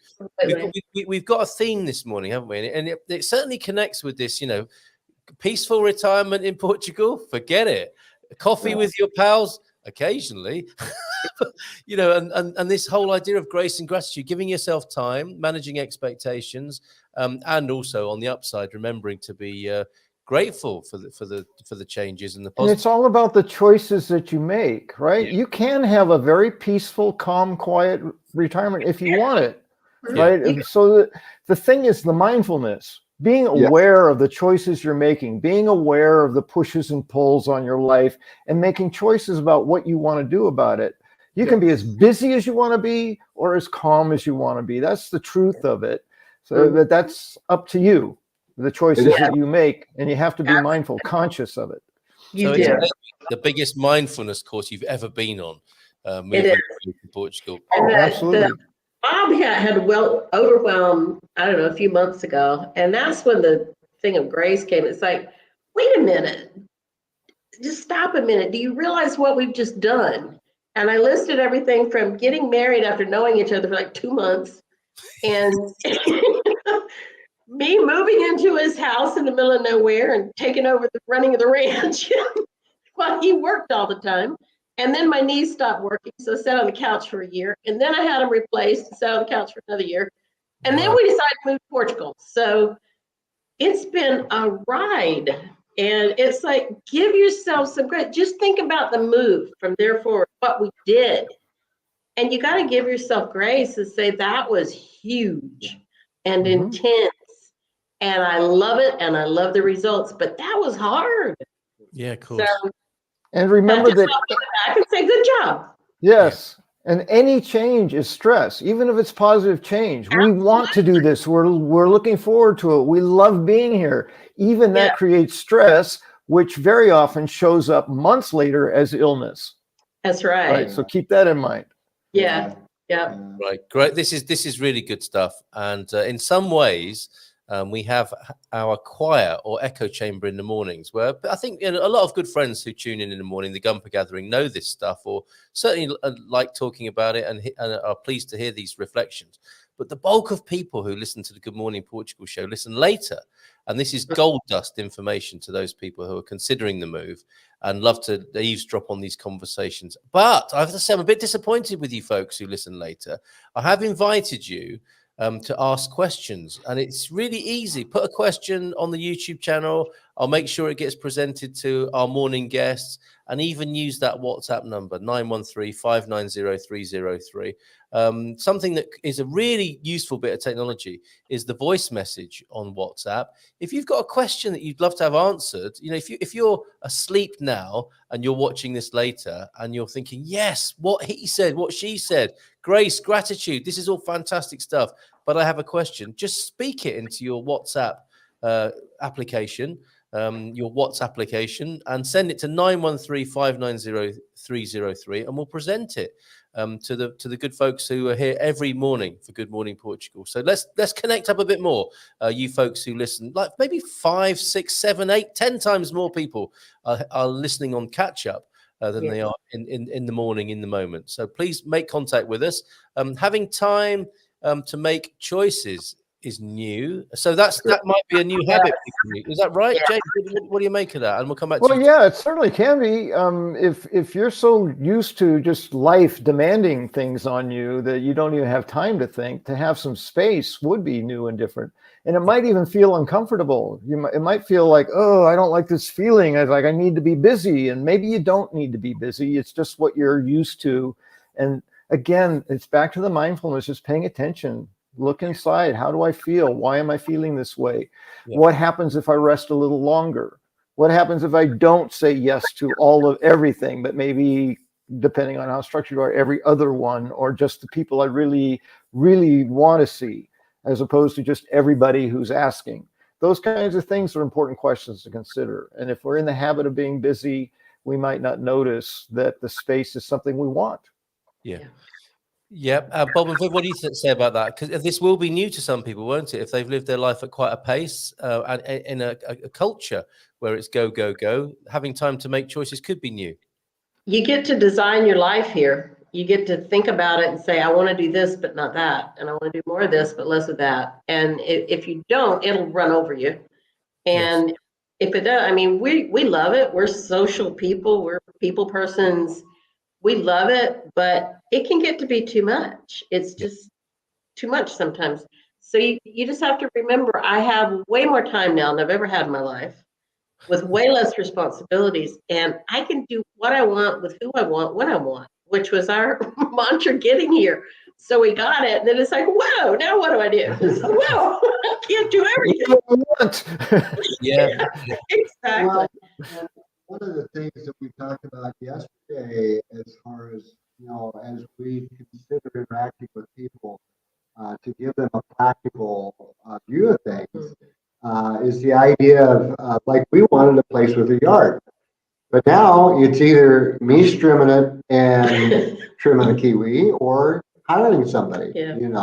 We've got a theme this morning, haven't we? And it certainly connects with this, peaceful retirement in Portugal, forget it. Coffee with your pals, occasionally. And this whole idea of grace and gratitude, giving yourself time, managing expectations, and also on the upside, remembering to be grateful for the changes and the positive. And it's all about the choices that you make, right? Yeah. You can have a very peaceful, calm, quiet retirement if you want it. right? So the thing is the mindfulness, being aware of the choices you're making, being aware of the pushes and pulls on your life, and making choices about what you want to do about it. You can be as busy as you want to be or as calm as you want to be. That's the truth of it. So that's up to you, the choices that you make, and you have to be mindful, conscious of it. So it's the biggest mindfulness course you've ever been on, moving to Portugal. Absolutely. Bob had overwhelmed, I don't know, a few months ago. And that's when the thing of grace came. It's like, wait a minute, just stop a minute. Do you realize what we've just done? And I listed everything from getting married after knowing each other for like 2 months and me moving into his house in the middle of nowhere and taking over the running of the ranch while he worked all the time. And then my knees stopped working, so I sat on the couch for a year. And then I had them replaced and sat on the couch for another year. And then we decided to move to Portugal. So it's been a ride. And it's like, give yourself some credit. Just think about the move from there forward, what we did. And you got to give yourself grace and say, that was huge and intense. And I love it. And I love the results. But that was hard. Yeah, cool. So, and remember that I can say, good job. Yes. And any change is stress, even if it's positive change. We want to do this. We're looking forward to it. We love being here. Even that creates stress, which very often shows up months later as illness. That's right. So keep that in mind. Yeah. Right. Great. This is really good stuff. And in some ways, we have our choir or echo chamber in the mornings, where I think a lot of good friends who tune in the morning, the Gumper Gathering, know this stuff, or certainly like talking about it and are pleased to hear these reflections. But the bulk of people who listen to the Good Morning Portugal show listen later. And this is gold dust information to those people who are considering the move and love to eavesdrop on these conversations. But I have to say, I'm a bit disappointed with you folks who listen later. I have invited you to ask questions, and it's really easy. Put a question on the YouTube channel. I'll make sure it gets presented to our morning guests, and even use that WhatsApp number 913-590-303. Something that is a really useful bit of technology is the voice message on WhatsApp. If you've got a question that you'd love to have answered, if you're asleep now and you're watching this later and you're thinking, yes, what he said, what she said, grace, gratitude, this is all fantastic stuff, but I have a question, just speak it into your WhatsApp application, your WhatsApp application, and send it to 913-590-303, and we'll present it to the good folks who are here every morning for Good Morning Portugal. So let's connect up a bit more. You folks who listen, like maybe 5, 6, 7, 8, 10 times more people are listening on catch up than they are in the morning, in the moment. So please make contact with us. Having time to make choices is new, so that might be a new habit. Is that right, Jake? What do you make of that? And we'll come back to you. Yeah, it certainly can be. If you're so used to just life demanding things on you that you don't even have time to think, to have some space would be new and different. And it might even feel uncomfortable. It might feel like, oh, I don't like this feeling. I need to be busy, and maybe you don't need to be busy. It's just what you're used to. And again, it's back to the mindfulness, just paying attention. Look inside. How do I feel? Why am I feeling this way? Yeah. What happens if I rest a little longer? What happens if I don't say yes to all of everything, but maybe, depending on how structured you are, every other one, or just the people I really, really want to see, as opposed to just everybody who's asking? Those kinds of things are important questions to consider. And if we're in the habit of being busy, we might not notice that the space is something we want. Yeah. Yeah, Bob and Viv, what do you say about that? Because this will be new to some people, won't it? If they've lived their life at quite a pace and in a culture where it's go, go, go, having time to make choices could be new. You get to design your life here. You get to think about it and say, I want to do this, but not that. And I want to do more of this, but less of that. And if you don't, it'll run over you. And if it does, I mean, we love it. We're social people. We're people persons. We love it, but it can get to be too much. It's just too much sometimes. So you just have to remember, I have way more time now than I've ever had in my life, with way less responsibilities, and I can do what I want with who I want when I want, which was our mantra getting here. So we got it, and then it's like, whoa, now what do I do? It's like, whoa, I can't do everything. Yeah. Exactly. Well, and one of the things that we talked about yesterday, as far as, as we consider interacting with people, to give them a practical view of things, is the idea of like we wanted a place with a yard. But now it's either me trimming it and trimming a kiwi or hiring somebody, And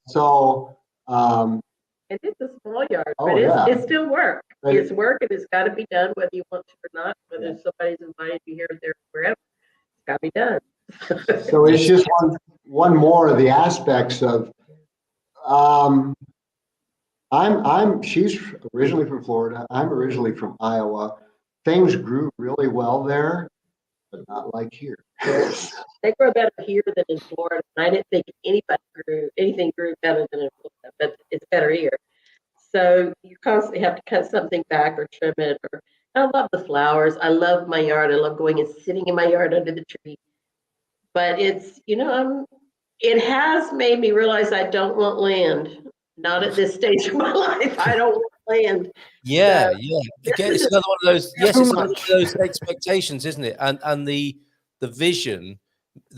so. And it's a small yard, Oh, but yeah. it's still work. But It's work, and it's got to be done whether you want to or not, whether somebody's invited you here, there, wherever. It's got to be done. So it's just one more of the aspects of. She's originally from Florida. I'm originally from Iowa. Things grew really well there, but not like here. They grow better here than in Florida. And I didn't think anything grew better than in Florida, but it's better here. So you constantly have to cut something back or trim it. I love the flowers. I love my yard. I love going and sitting in my yard under the tree. But it's, it has made me realize I don't want land. Not at this stage of my life. I don't want land. Yeah, So, yeah. Again, it's another one of those. Yes, it's another one of those expectations, isn't it? And the vision,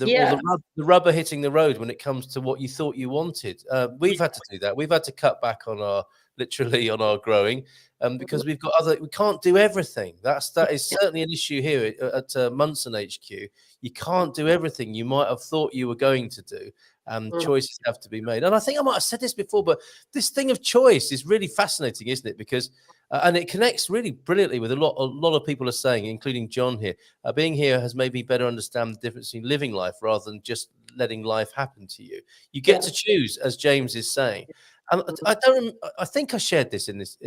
or the rubber hitting the road when it comes to what you thought you wanted. We've had to do that. We've had to cut back on our growing, because we can't do everything. That is certainly an issue here at Munson HQ. You can't do everything you might have thought you were going to do. Choices have to be made. And I think I might have said this before, but this thing of choice is really fascinating, isn't it? Because and it connects really brilliantly with a lot of people are saying, including John here. Being here has made me better understand the difference between living life rather than just letting life happen to you. You get to choose, as James is saying. And I think I shared this in this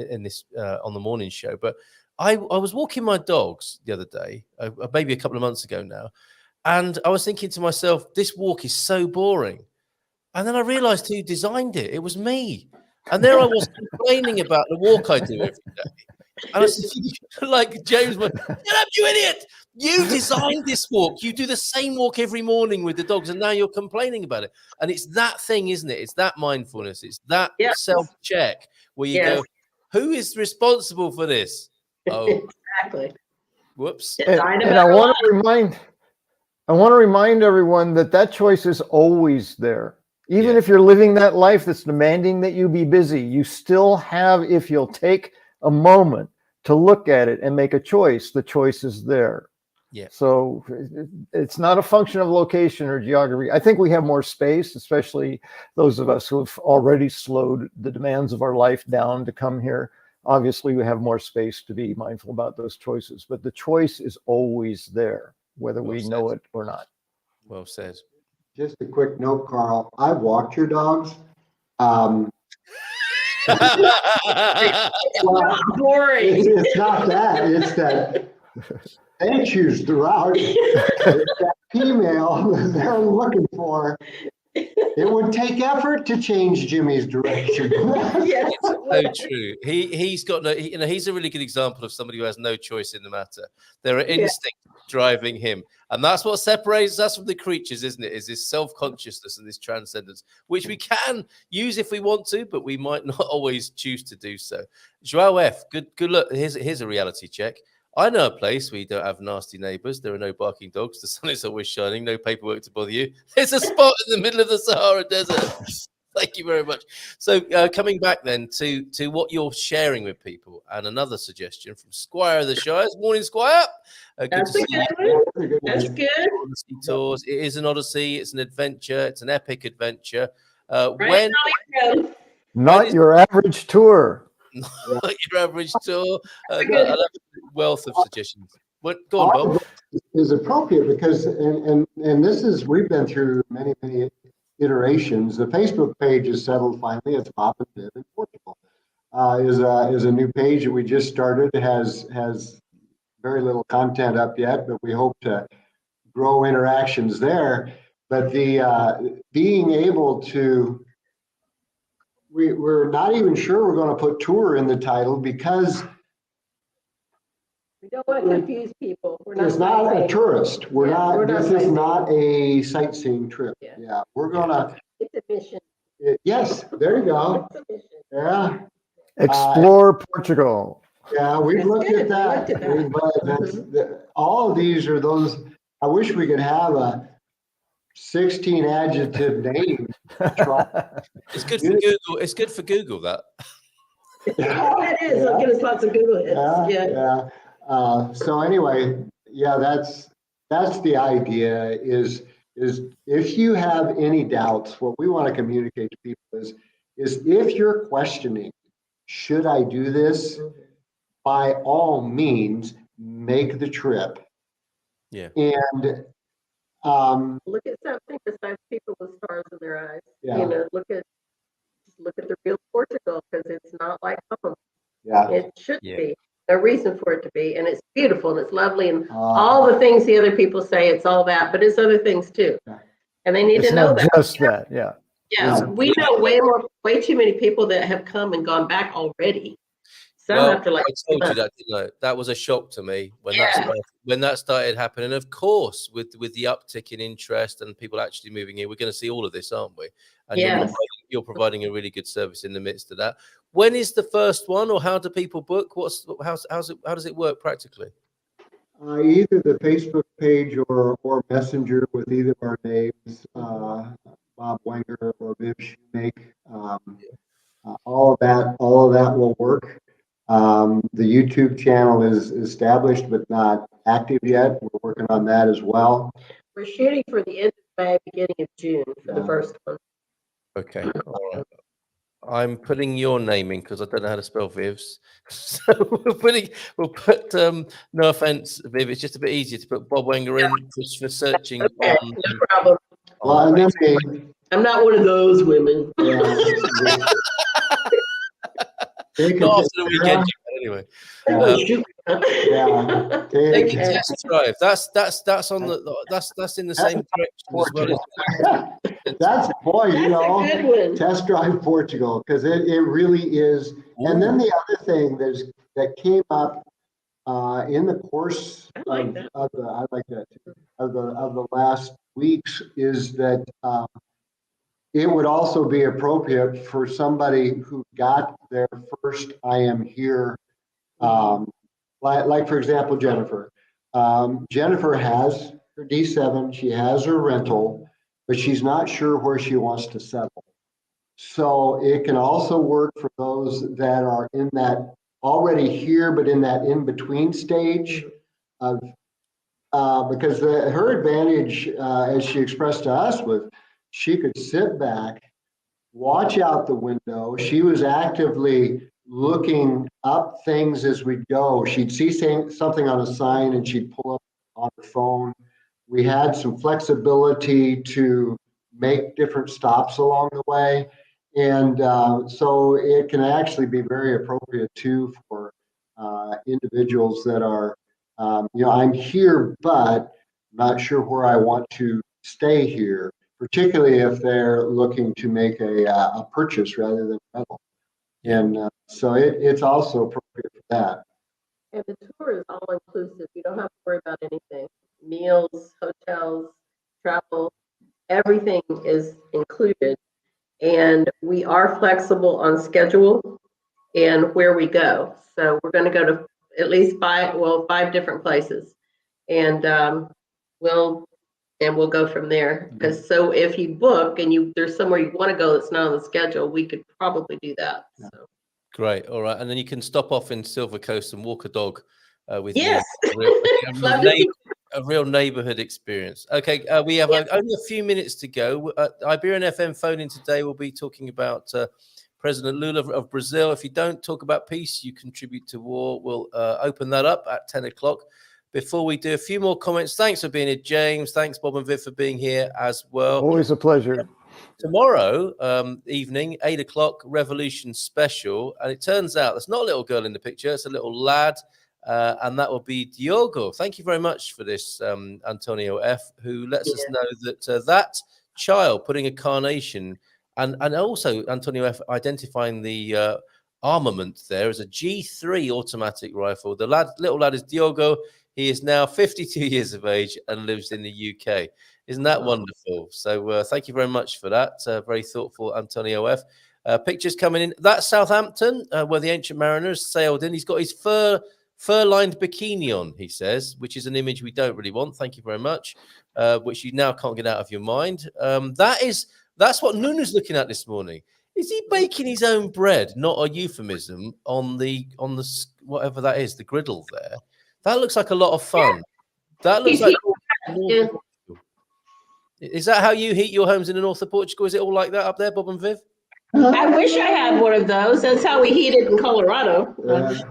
on the morning show, but I was walking my dogs the other day, maybe a couple of months ago now, and I was thinking to myself, this walk is so boring. And then I realized who designed it. It was me. And there I was complaining about the walk I do every day. And I said, like James went, "Shut up, you idiot! You designed this walk. You do the same walk every morning with the dogs, and now you're complaining about it." And it's that thing, isn't it? It's that mindfulness. It's that self-check where you go, who is responsible for this? Oh, exactly. Whoops. And I want to remind everyone that choice is always there. Even if you're living that life that's demanding that you be busy, you still have, if you'll take a moment to look at it and make a choice, the choice is there. Yeah. So it's not a function of location or geography. I think we have more space, especially those of us who have already slowed the demands of our life down to come here. Obviously, we have more space to be mindful about those choices, but the choice is always there, whether we know it or not. Well said. Just a quick note, Carl. I've walked your dogs. Boring. It's not that. It's that they choose the route. It's that female that they're looking for. It would take effort to change Jimmy's direction. Yes. So true. He's got he's a really good example of somebody who has no choice in the matter. There are instincts driving him, and that's what separates us from the creatures, isn't it? Is this self-consciousness and this transcendence, which we can use if we want to, but we might not always choose to do so. Joao F, good look. Here's a reality check. I know a place where you don't have nasty neighbors. There are no barking dogs. The sun is always shining. No paperwork to bother you. There's a spot in the middle of the Sahara Desert. Thank you very much. So coming back then to what you're sharing with people, and another suggestion from Squire of the Shires. Morning, Squire. Good That's to see you. That's good. Odyssey tours. It is an odyssey. It's an adventure. It's an epic adventure. Not your average tour. Not your average tour. I love a wealth of suggestions. Go on, Bob. Is appropriate because, and this is, we've been through many iterations. The Facebook page is settled finally. It's Bob Viv in Portugal. Is a new page that we just started. It has very little content up yet, but we hope to grow interactions there. But the being able to, we're not even sure we're going to put tour in the title because We don't want to confuse people. We're not. It's not a sightseeing. tourist. We're Yeah, not, we're not this is sightseeing. not a sightseeing trip. Yeah. Yeah, we're gonna, It's a mission. yes, there you go. It's a mission. Yeah, Explore Portugal. yeah, we've That's looked good. at We that. looked at that. All of these are those, I wish we could have a 16 adjective name. It's good for Google. It's good for Google that. Oh, it is. It'll get us lots of Google hits. Yeah. So anyway, yeah, that's the idea is if you have any doubts, what we want to communicate to people is if you're questioning, should I do this? By all means, make the trip. Yeah. And Look at something besides people with stars in their eyes. Yeah. You know, look at the real Portugal, because it's not like home. yeah, It should Yeah. be. No reason for it to be, and it's beautiful and it's lovely and all the things the other people say. It's all that, but it's other things too, Yeah. and they need It's to know not that. just that. Yeah. Yeah, we know way too many people that have come and gone back already. Some Well, have to like. I told you that, didn't I? That was a shock to me when that started happening. Of course, with the uptick in interest and people actually moving in, we're going to see all of this, aren't we? And Yes. you're providing a really good service in the midst of that. When is the first one, or how do people book? How does it work practically? either the Facebook page or Messenger with either of our names, Bob Wenger or Viv Shoemake. All of that will work. The YouTube channel is established but not active yet. We're working on that as well. We're shooting for the end of May, beginning of June for the first one. Okay. All right. I'm putting your name in because I don't know how to spell Viv's. So we'll put no offense, Viv, it's just a bit easier to put Bob Wenger in for searching. Okay, no problem. Well, and then I'm not one of those women. Not after the weekend, anyway. Oh, shoot. Take a test drive. That's on that's in the same direction as well. That's boy, That's a good one. test drive Portugal, because it really is. And then the other thing that came up in the course of the last weeks is that it would also be appropriate for somebody who got their first I am here, like for example, Jennifer. Jennifer has her D7, she has her rental, but she's not sure where she wants to settle. So it can also work for those that are in that already here, but in that in-between stage of, because her advantage, as she expressed to us, was she could sit back, watch out the window. She was actively looking up things as we go. She'd see something on a sign and she'd pull up on her phone. We had some flexibility to make different stops along the way. And so it can actually be very appropriate too for individuals that are, I'm here, but not sure where I want to stay here, particularly if they're looking to make a purchase rather than rental. And so it's also appropriate for that. And the tour is all inclusive. You don't have to worry about anything. Meals, hotels, travel, everything is included. And we are flexible on schedule and where we go. So we're going to go to at least five different places. And we'll go from there. Because so if you book and there's somewhere you want to go that's not on the schedule, we could probably do that. Yeah. So. Great. All right. And then you can stop off in Silver Coast and walk a dog with Yes. a real neighborhood experience. Okay. We have only a few minutes to go. Iberian FM phone in today. We'll be talking about President Lula of Brazil. If you don't talk about peace, you contribute to war. We'll open that up at 10 o'clock. Before we do, a few more comments. Thanks for being here, James. Thanks, Bob and Viv, for being here as well. Always a pleasure. Tomorrow evening, 8 o'clock, Revolution Special. And it turns out there's not a little girl in the picture. It's a little lad. And that will be Diogo. Thank you very much for this, Antonio F., who lets us know that that child putting a carnation and also Antonio F. identifying the armament there is a G3 automatic rifle. The little lad is Diogo. He is now 52 years of age and lives in the UK. Isn't that wonderful? So thank you very much for that. Very thoughtful, Antonio F. Pictures coming in. That's Southampton, where the Ancient Mariners sailed in. He's got his fur-lined bikini on, he says, which is an image we don't really want. Thank you very much, which you now can't get out of your mind. That's what Nunu's looking at this morning. Is he baking his own bread? Not a euphemism on the whatever that is, the griddle there. That looks like a lot of fun. That looks like. Is that how you heat your homes in the north of Portugal? Is it all like that up there, Bob and Viv? I wish I had one of those. That's how we heat it in Colorado.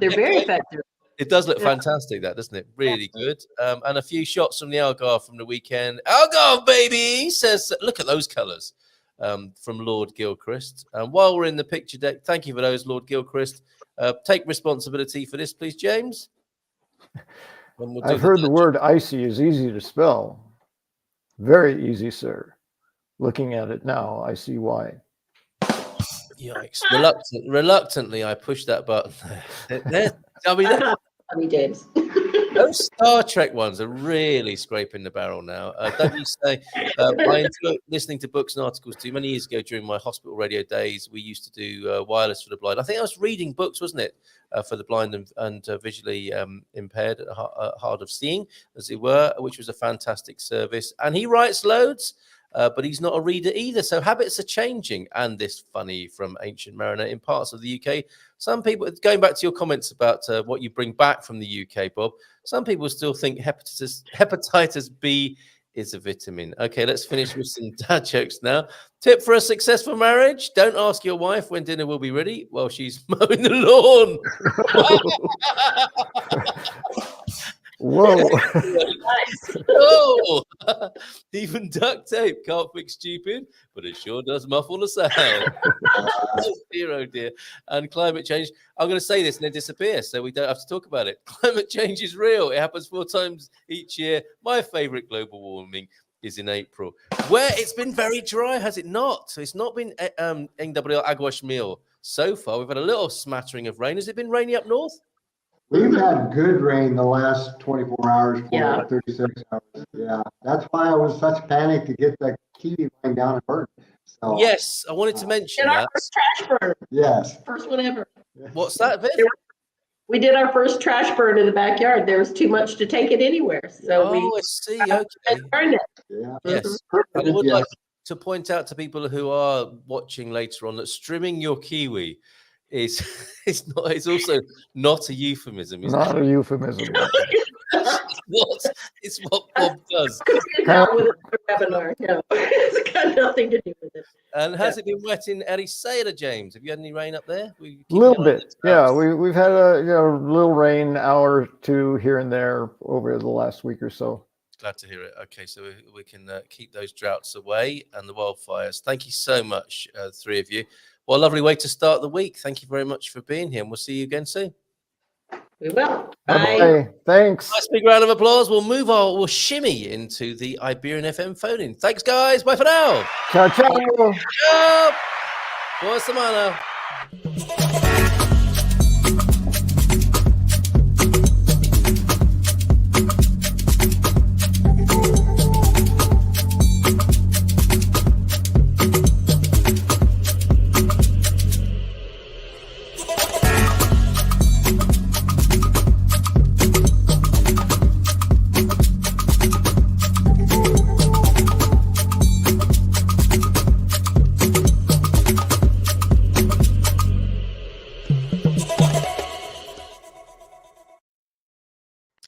They're very effective. It does look fantastic, that, doesn't it? Really good. And a few shots from the Algarve from the weekend. Algarve, baby, says, look at those colours from Lord Gilchrist. And while we're in the picture deck, thank you for those, Lord Gilchrist. Take responsibility for this, please, James. I've heard the word icy is easy to spell. Very easy, sir. Looking at it now, I see why. Yikes. Reluctantly, I pushed that button. I mean, James. those Star Trek ones are really scraping the barrel now. Don't you say? I enjoy listening to books and articles too. Many years ago, during my hospital radio days, we used to do wireless for the blind. I think I was reading books, wasn't it, for the blind and visually impaired, hard of seeing, as it were, which was a fantastic service. And he writes loads. But he's not a reader either. So habits are changing. And this funny from Ancient Mariner in parts of the UK. Some people, going back to your comments about what you bring back from the UK, Bob, some people still think hepatitis B is a vitamin. Okay, let's finish with some dad jokes now. Tip for a successful marriage: don't ask your wife when dinner will be ready while she's mowing the lawn. Whoa. Oh, even duct tape can't fix stupid, but it sure does muffle the sound. Oh dear. And climate change. I'm going to say this and then disappear so we don't have to talk about it. Climate change is real. It happens 4 times each year. My favorite global warming is in April, where it's been very dry, has it not? So it's not been NWL Aguas Mil so far. We've had a little smattering of rain. Has it been rainy up north? We've had good rain the last 24 hours, 36 hours. Yeah, that's why I was such panic to get the kiwi line down and burn. So, yes, I wanted to mention that. Our first trash burn. Yes. First one ever. What's that, Viv? We did our first trash burn in the backyard. There was too much to take it anywhere. So I see. Okay. Burned it. Yeah. Yes. I would like to point out to people who are watching later on that strimming your kiwi is it's also not a euphemism. Not a euphemism. It's what Bob does. With a webinar. No, it's got nothing to do with it. And has it been wet in Ericeira, James? Have you had any rain up there? A little bit. Yeah, we've had a little rain, hour or two here and there over the last week or so. Glad to hear it. Okay, so we can keep those droughts away and the wildfires. Thank you so much, 3 of you. What a lovely way to start the week. Thank you very much for being here, and we'll see you again soon. We will. Bye. Thanks. Nice big round of applause. We'll shimmy into the Iberian FM phone in. Thanks, guys. Bye for now. Ciao, ciao. Ciao. Boa semana.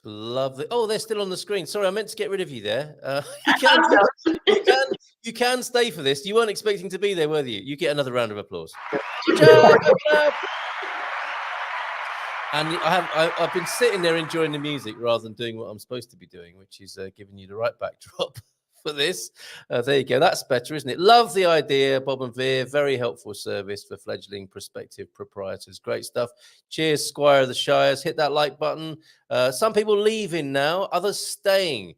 Lovely. Oh, they're still on the screen. Sorry, I meant to get rid of you there. You can stay for this. You weren't expecting to be there, were you? You get another round of applause. And I've been sitting there enjoying the music rather than doing what I'm supposed to be doing, which is giving you the right backdrop for this. There you go. That's better, isn't it? Love the idea, Bob and Viv. Very helpful service for fledgling prospective proprietors. Great stuff. Cheers, Squire of the Shires. Hit that like button. Some people leaving now, others staying.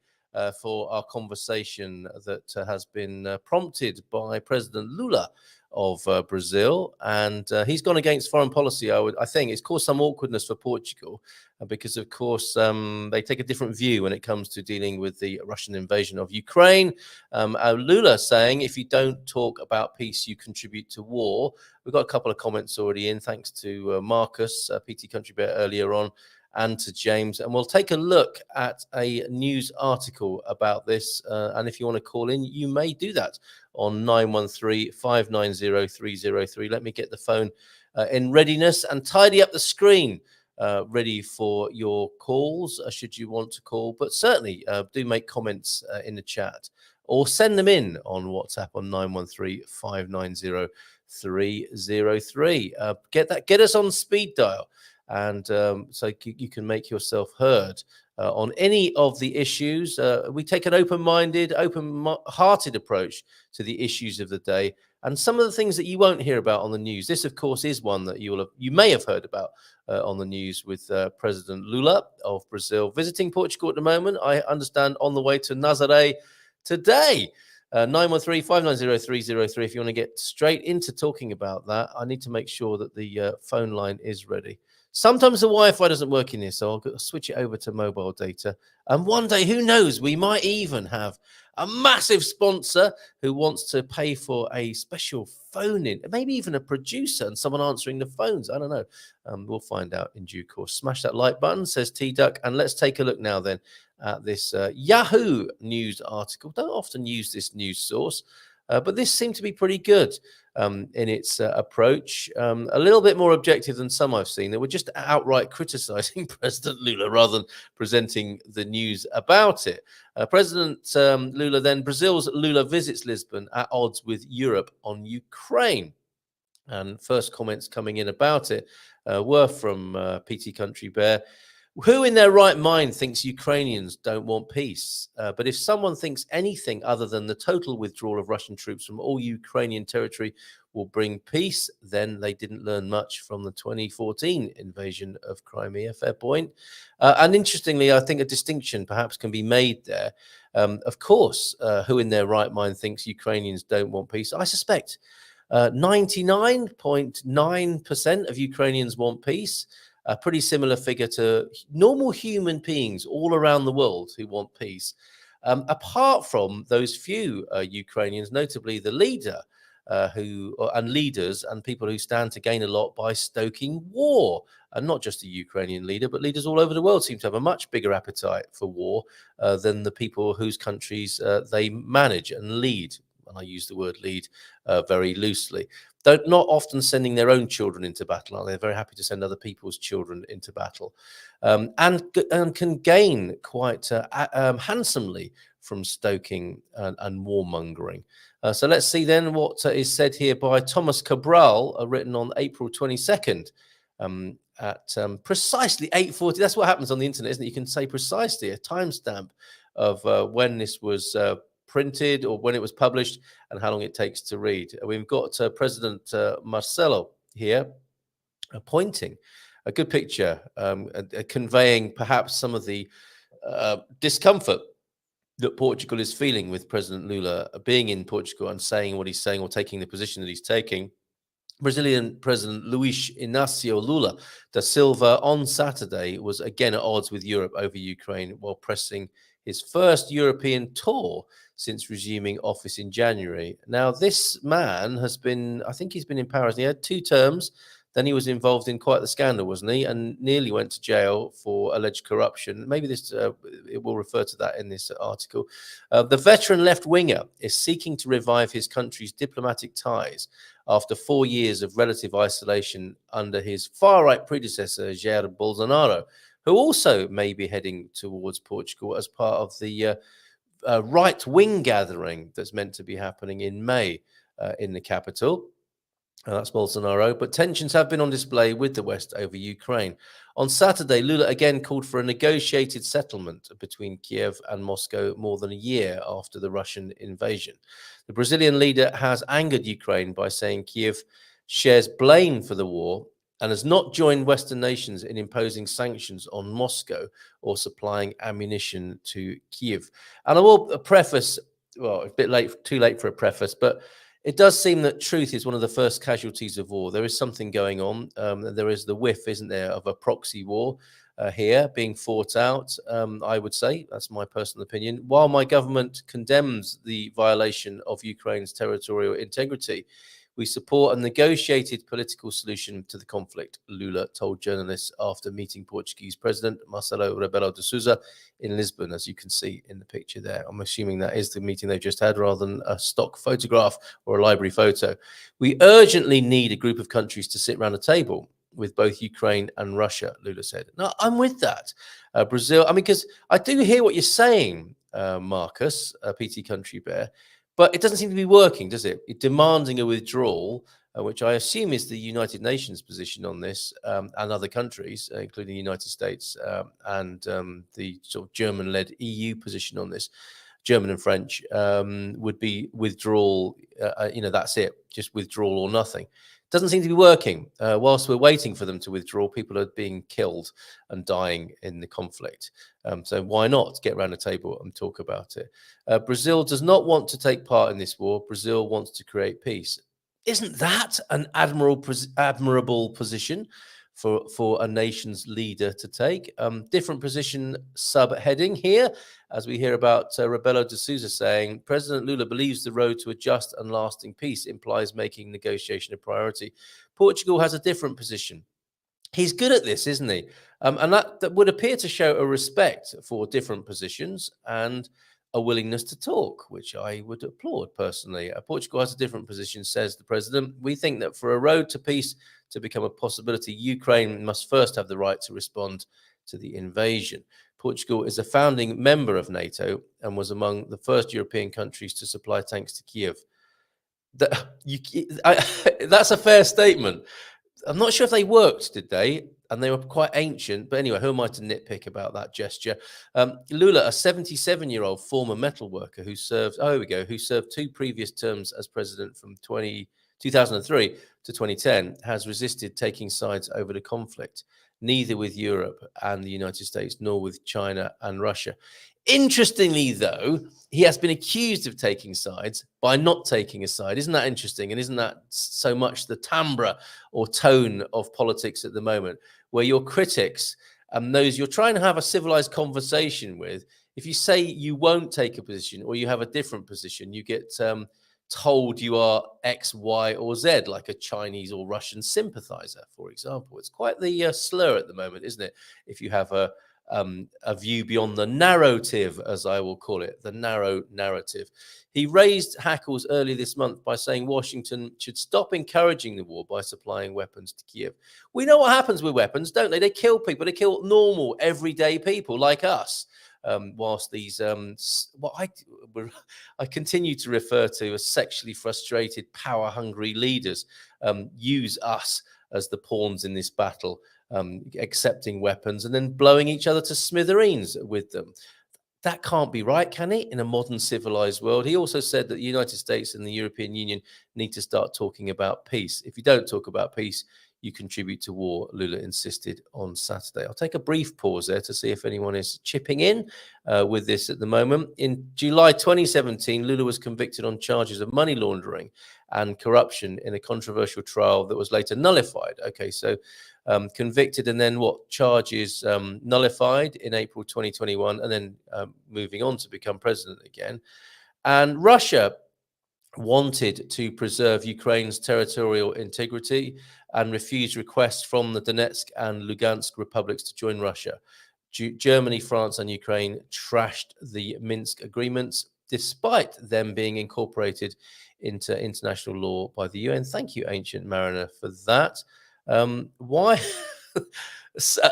for our conversation that has been prompted by President Lula of Brazil, and he's gone against foreign policy. I think it's caused some awkwardness for Portugal because, of course, they take a different view when it comes to dealing with the Russian invasion of Ukraine. Lula saying, if you don't talk about peace, you contribute to war. We've got a couple of comments already in, thanks to Marcus, PT Country Bear earlier on, and to James. And we'll take a look at a news article about this. And if you want to call in, you may do that on 913-590-303. Let me get the phone in readiness and tidy up the screen, ready for your calls, should you want to call. But certainly do make comments in the chat or send them in on WhatsApp on 913-590-303. Get us on speed dial. And so you can make yourself heard on any of the issues. We take an open-minded, open-hearted approach to the issues of the day, and some of the things that you won't hear about on the news. This, of course, is one that you may have heard about on the news, with President Lula of Brazil visiting Portugal at the moment. I understand on the way to Nazaré today. 913-590-303. If you want to get straight into talking about that, I need to make sure that the phone line is ready. Sometimes the Wi-Fi doesn't work in here, so I'll switch it over to mobile data. And one day, who knows, we might even have a massive sponsor who wants to pay for a special phone in, maybe even a producer and someone answering the phones. I don't know. We'll find out in due course. Smash that like button, says T-Duck. And let's take a look now then at this Yahoo News article. Don't often use this news source, but this seemed to be pretty good in its approach. A little bit more objective than some I've seen that were just outright criticizing President Lula rather than presenting the news about it. President Lula then, Brazil's Lula visits Lisbon at odds with Europe on Ukraine. And first comments coming in about it were from PT Country Bear. Who in their right mind thinks Ukrainians don't want peace? But if someone thinks anything other than the total withdrawal of Russian troops from all Ukrainian territory will bring peace, then they didn't learn much from the 2014 invasion of Crimea. Fair point. And interestingly, I think a distinction perhaps can be made there. Of course, who in their right mind thinks Ukrainians don't want peace? I suspect 99.9% of Ukrainians want peace. A pretty similar figure to normal human beings all around the world who want peace, apart from those few Ukrainians, notably the leader and leaders and people who stand to gain a lot by stoking war. And not just the Ukrainian leader, but leaders all over the world seem to have a much bigger appetite for war than the people whose countries they manage and lead. And I use the word lead very loosely. They're not often sending their own children into battle, are they? They're very happy to send other people's children into battle, and can gain quite handsomely from stoking and warmongering. So let's see then what is said here by Thomas Cabral, written on April 22nd at precisely 8:40. That's what happens on the internet, isn't it? You can say precisely a timestamp of when this was printed or when it was published and how long it takes to read. We've got President Marcelo here pointing a good picture, conveying perhaps some of the discomfort that Portugal is feeling with President Lula being in Portugal and saying what he's saying or taking the position that he's taking. Brazilian President Luiz Inácio Lula da Silva on Saturday was again at odds with Europe over Ukraine while pressing his first European tour since resuming office in January. Now, this man has been, I think he's been in power. He had 2 terms. Then he was involved in quite the scandal, wasn't he? And nearly went to jail for alleged corruption. Maybe this it will refer to that in this article. The veteran left-winger is seeking to revive his country's diplomatic ties after 4 years of relative isolation under his far-right predecessor, Jair Bolsonaro, who also may be heading towards Portugal as part of the right-wing gathering that's meant to be happening in May in the capital. That's Bolsonaro. But tensions have been on display with the West over Ukraine. On Saturday, Lula again called for a negotiated settlement between Kiev and Moscow more than a year after the Russian invasion. The Brazilian leader has angered Ukraine by saying Kiev shares blame for the war and has not joined Western nations in imposing sanctions on Moscow or supplying ammunition to Kyiv. And I will preface, well, a bit late, too late for a preface, but it does seem that truth is one of the first casualties of war. There is something going on. There is the whiff, isn't there, of a proxy war here being fought out, I would say. That's my personal opinion. While my government condemns the violation of Ukraine's territorial integrity, we support a negotiated political solution to the conflict, Lula told journalists after meeting Portuguese President Marcelo Rebelo de Sousa in Lisbon, as you can see in the picture there. I'm assuming that is the meeting they just had rather than a stock photograph or a library photo. We urgently need a group of countries to sit around a table with both Ukraine and Russia, Lula said. No, I'm with that. Brazil, I mean, because I do hear what you're saying, Marcus, PT Country Bear, but it doesn't seem to be working, does it? Demanding a withdrawal, which I assume is the United Nations position on this, and other countries, including the United States and the sort of German-led EU position on this, German and French, would be withdrawal. That's it, just withdrawal or nothing. Doesn't seem to be working. Whilst we're waiting for them to withdraw, people are being killed and dying in the conflict. So why not get around the table and talk about it? Brazil does not want to take part in this war. Brazil wants to create peace. Isn't that an admirable position for a nation's leader to take? Different position subheading here, as we hear about Rebelo de Sousa saying, President Lula believes the road to a just and lasting peace implies making negotiation a priority. Portugal has a different position. He's good at this, isn't he? And that would appear to show a respect for different positions and a willingness to talk, which I would applaud personally. Portugal has a different position, says the president. We think that for a road to peace to become a possibility, Ukraine must first have the right to respond to the invasion. Portugal is a founding member of NATO and was among the first European countries to supply tanks to Kyiv. That's a fair statement. I'm not sure if they worked, did they? And they were quite ancient. But anyway, who am I to nitpick about that gesture? Lula, a 77-year-old former metal worker who served, who served 2 previous terms as president from 2003 to 2010, has resisted taking sides over the conflict, neither with Europe and the United States, nor with China and Russia. Interestingly, though, he has been accused of taking sides by not taking a side. Isn't that interesting? And isn't that so much the timbre or tone of politics at the moment, where your critics and those you're trying to have a civilized conversation with, if you say you won't take a position or you have a different position, you get told you are X, Y, or Z, like a Chinese or Russian sympathizer, for example. It's quite the slur at the moment, isn't it? If you have a view beyond the narrative, as I will call it, the narrow narrative. He raised hackles earlier this month by saying Washington should stop encouraging the war by supplying weapons to Kyiv. We know what happens with weapons, don't they? They kill people. They kill normal, everyday people like us. Whilst these, what I continue to refer to as sexually frustrated, power-hungry leaders use us as the pawns in this battle, accepting weapons and then blowing each other to smithereens with them. That can't be right, can it, in a modern civilized world? He also said that the United States and the European Union need to start talking about peace. If you don't talk about peace, you contribute to war, Lula insisted on Saturday. I'll take a brief pause there to see if anyone is chipping in with this at the moment. In July 2017, Lula was convicted on charges of money laundering and corruption in a controversial trial that was later nullified. Okay, so convicted and then charges nullified in April 2021 and then moving on to become president again. And Russia wanted to preserve Ukraine's territorial integrity and refused requests from the Donetsk and Lugansk republics to join Russia. Germany, France, and Ukraine trashed the Minsk agreements, despite them being incorporated into international law by the UN. Thank you, Ancient Mariner, for that. Why?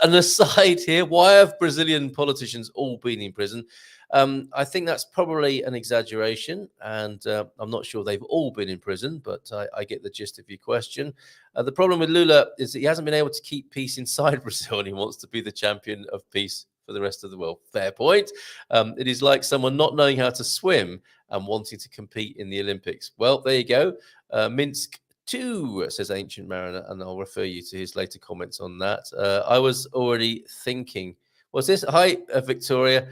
An aside here, why have Brazilian politicians all been in prison? I think that's probably an exaggeration, and I'm not sure they've all been in prison, but I get the gist of your question. The problem with Lula is that he hasn't been able to keep peace inside Brazil, and he wants to be the champion of peace for the rest of the world. Fair point. It is like someone not knowing how to swim and wanting to compete in the Olympics. Well, there you go. Minsk too, says Ancient Mariner, and I'll refer you to his later comments on that. I was already thinking, what's this? Hi, Victoria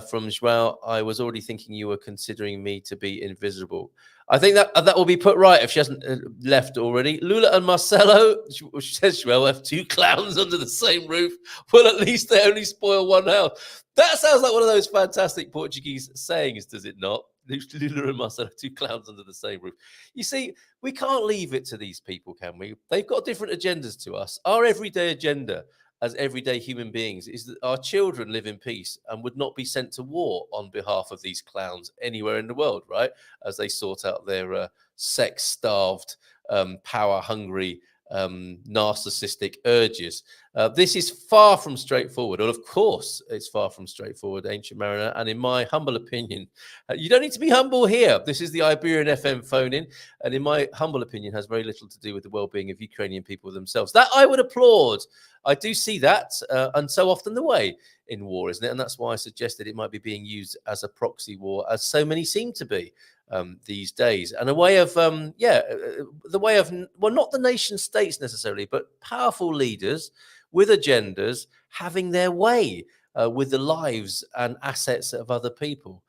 from Joao. I was already thinking you were considering me to be invisible. I think that will be put right if she hasn't left already. Lula and Marcelo, she says, Joao, have two clowns under the same roof. Well, at least they only spoil one house. That sounds like one of those fantastic Portuguese sayings, does it not? Lula and Marcelo, two clowns under the same roof. You see, we can't leave it to these people, can we? They've got different agendas to us. Our everyday agenda as everyday human beings is that our children live in peace and would not be sent to war on behalf of these clowns anywhere in the world, right? As they sort out their sex-starved, power-hungry, narcissistic urges. This is far from straightforward. Well, of course, it's far from straightforward, Ancient Mariner. And in my humble opinion, you don't need to be humble here. This is the Iberian FM phone-in. And in my humble opinion, has very little to do with the well-being of Ukrainian people themselves. That I would applaud. I do see that, and so often the way in war, isn't it? And that's why I suggested it might be being used as a proxy war, as so many seem to be these days, and a way of, the way of, well, not the nation states necessarily, but powerful leaders with agendas having their way with the lives and assets of other people,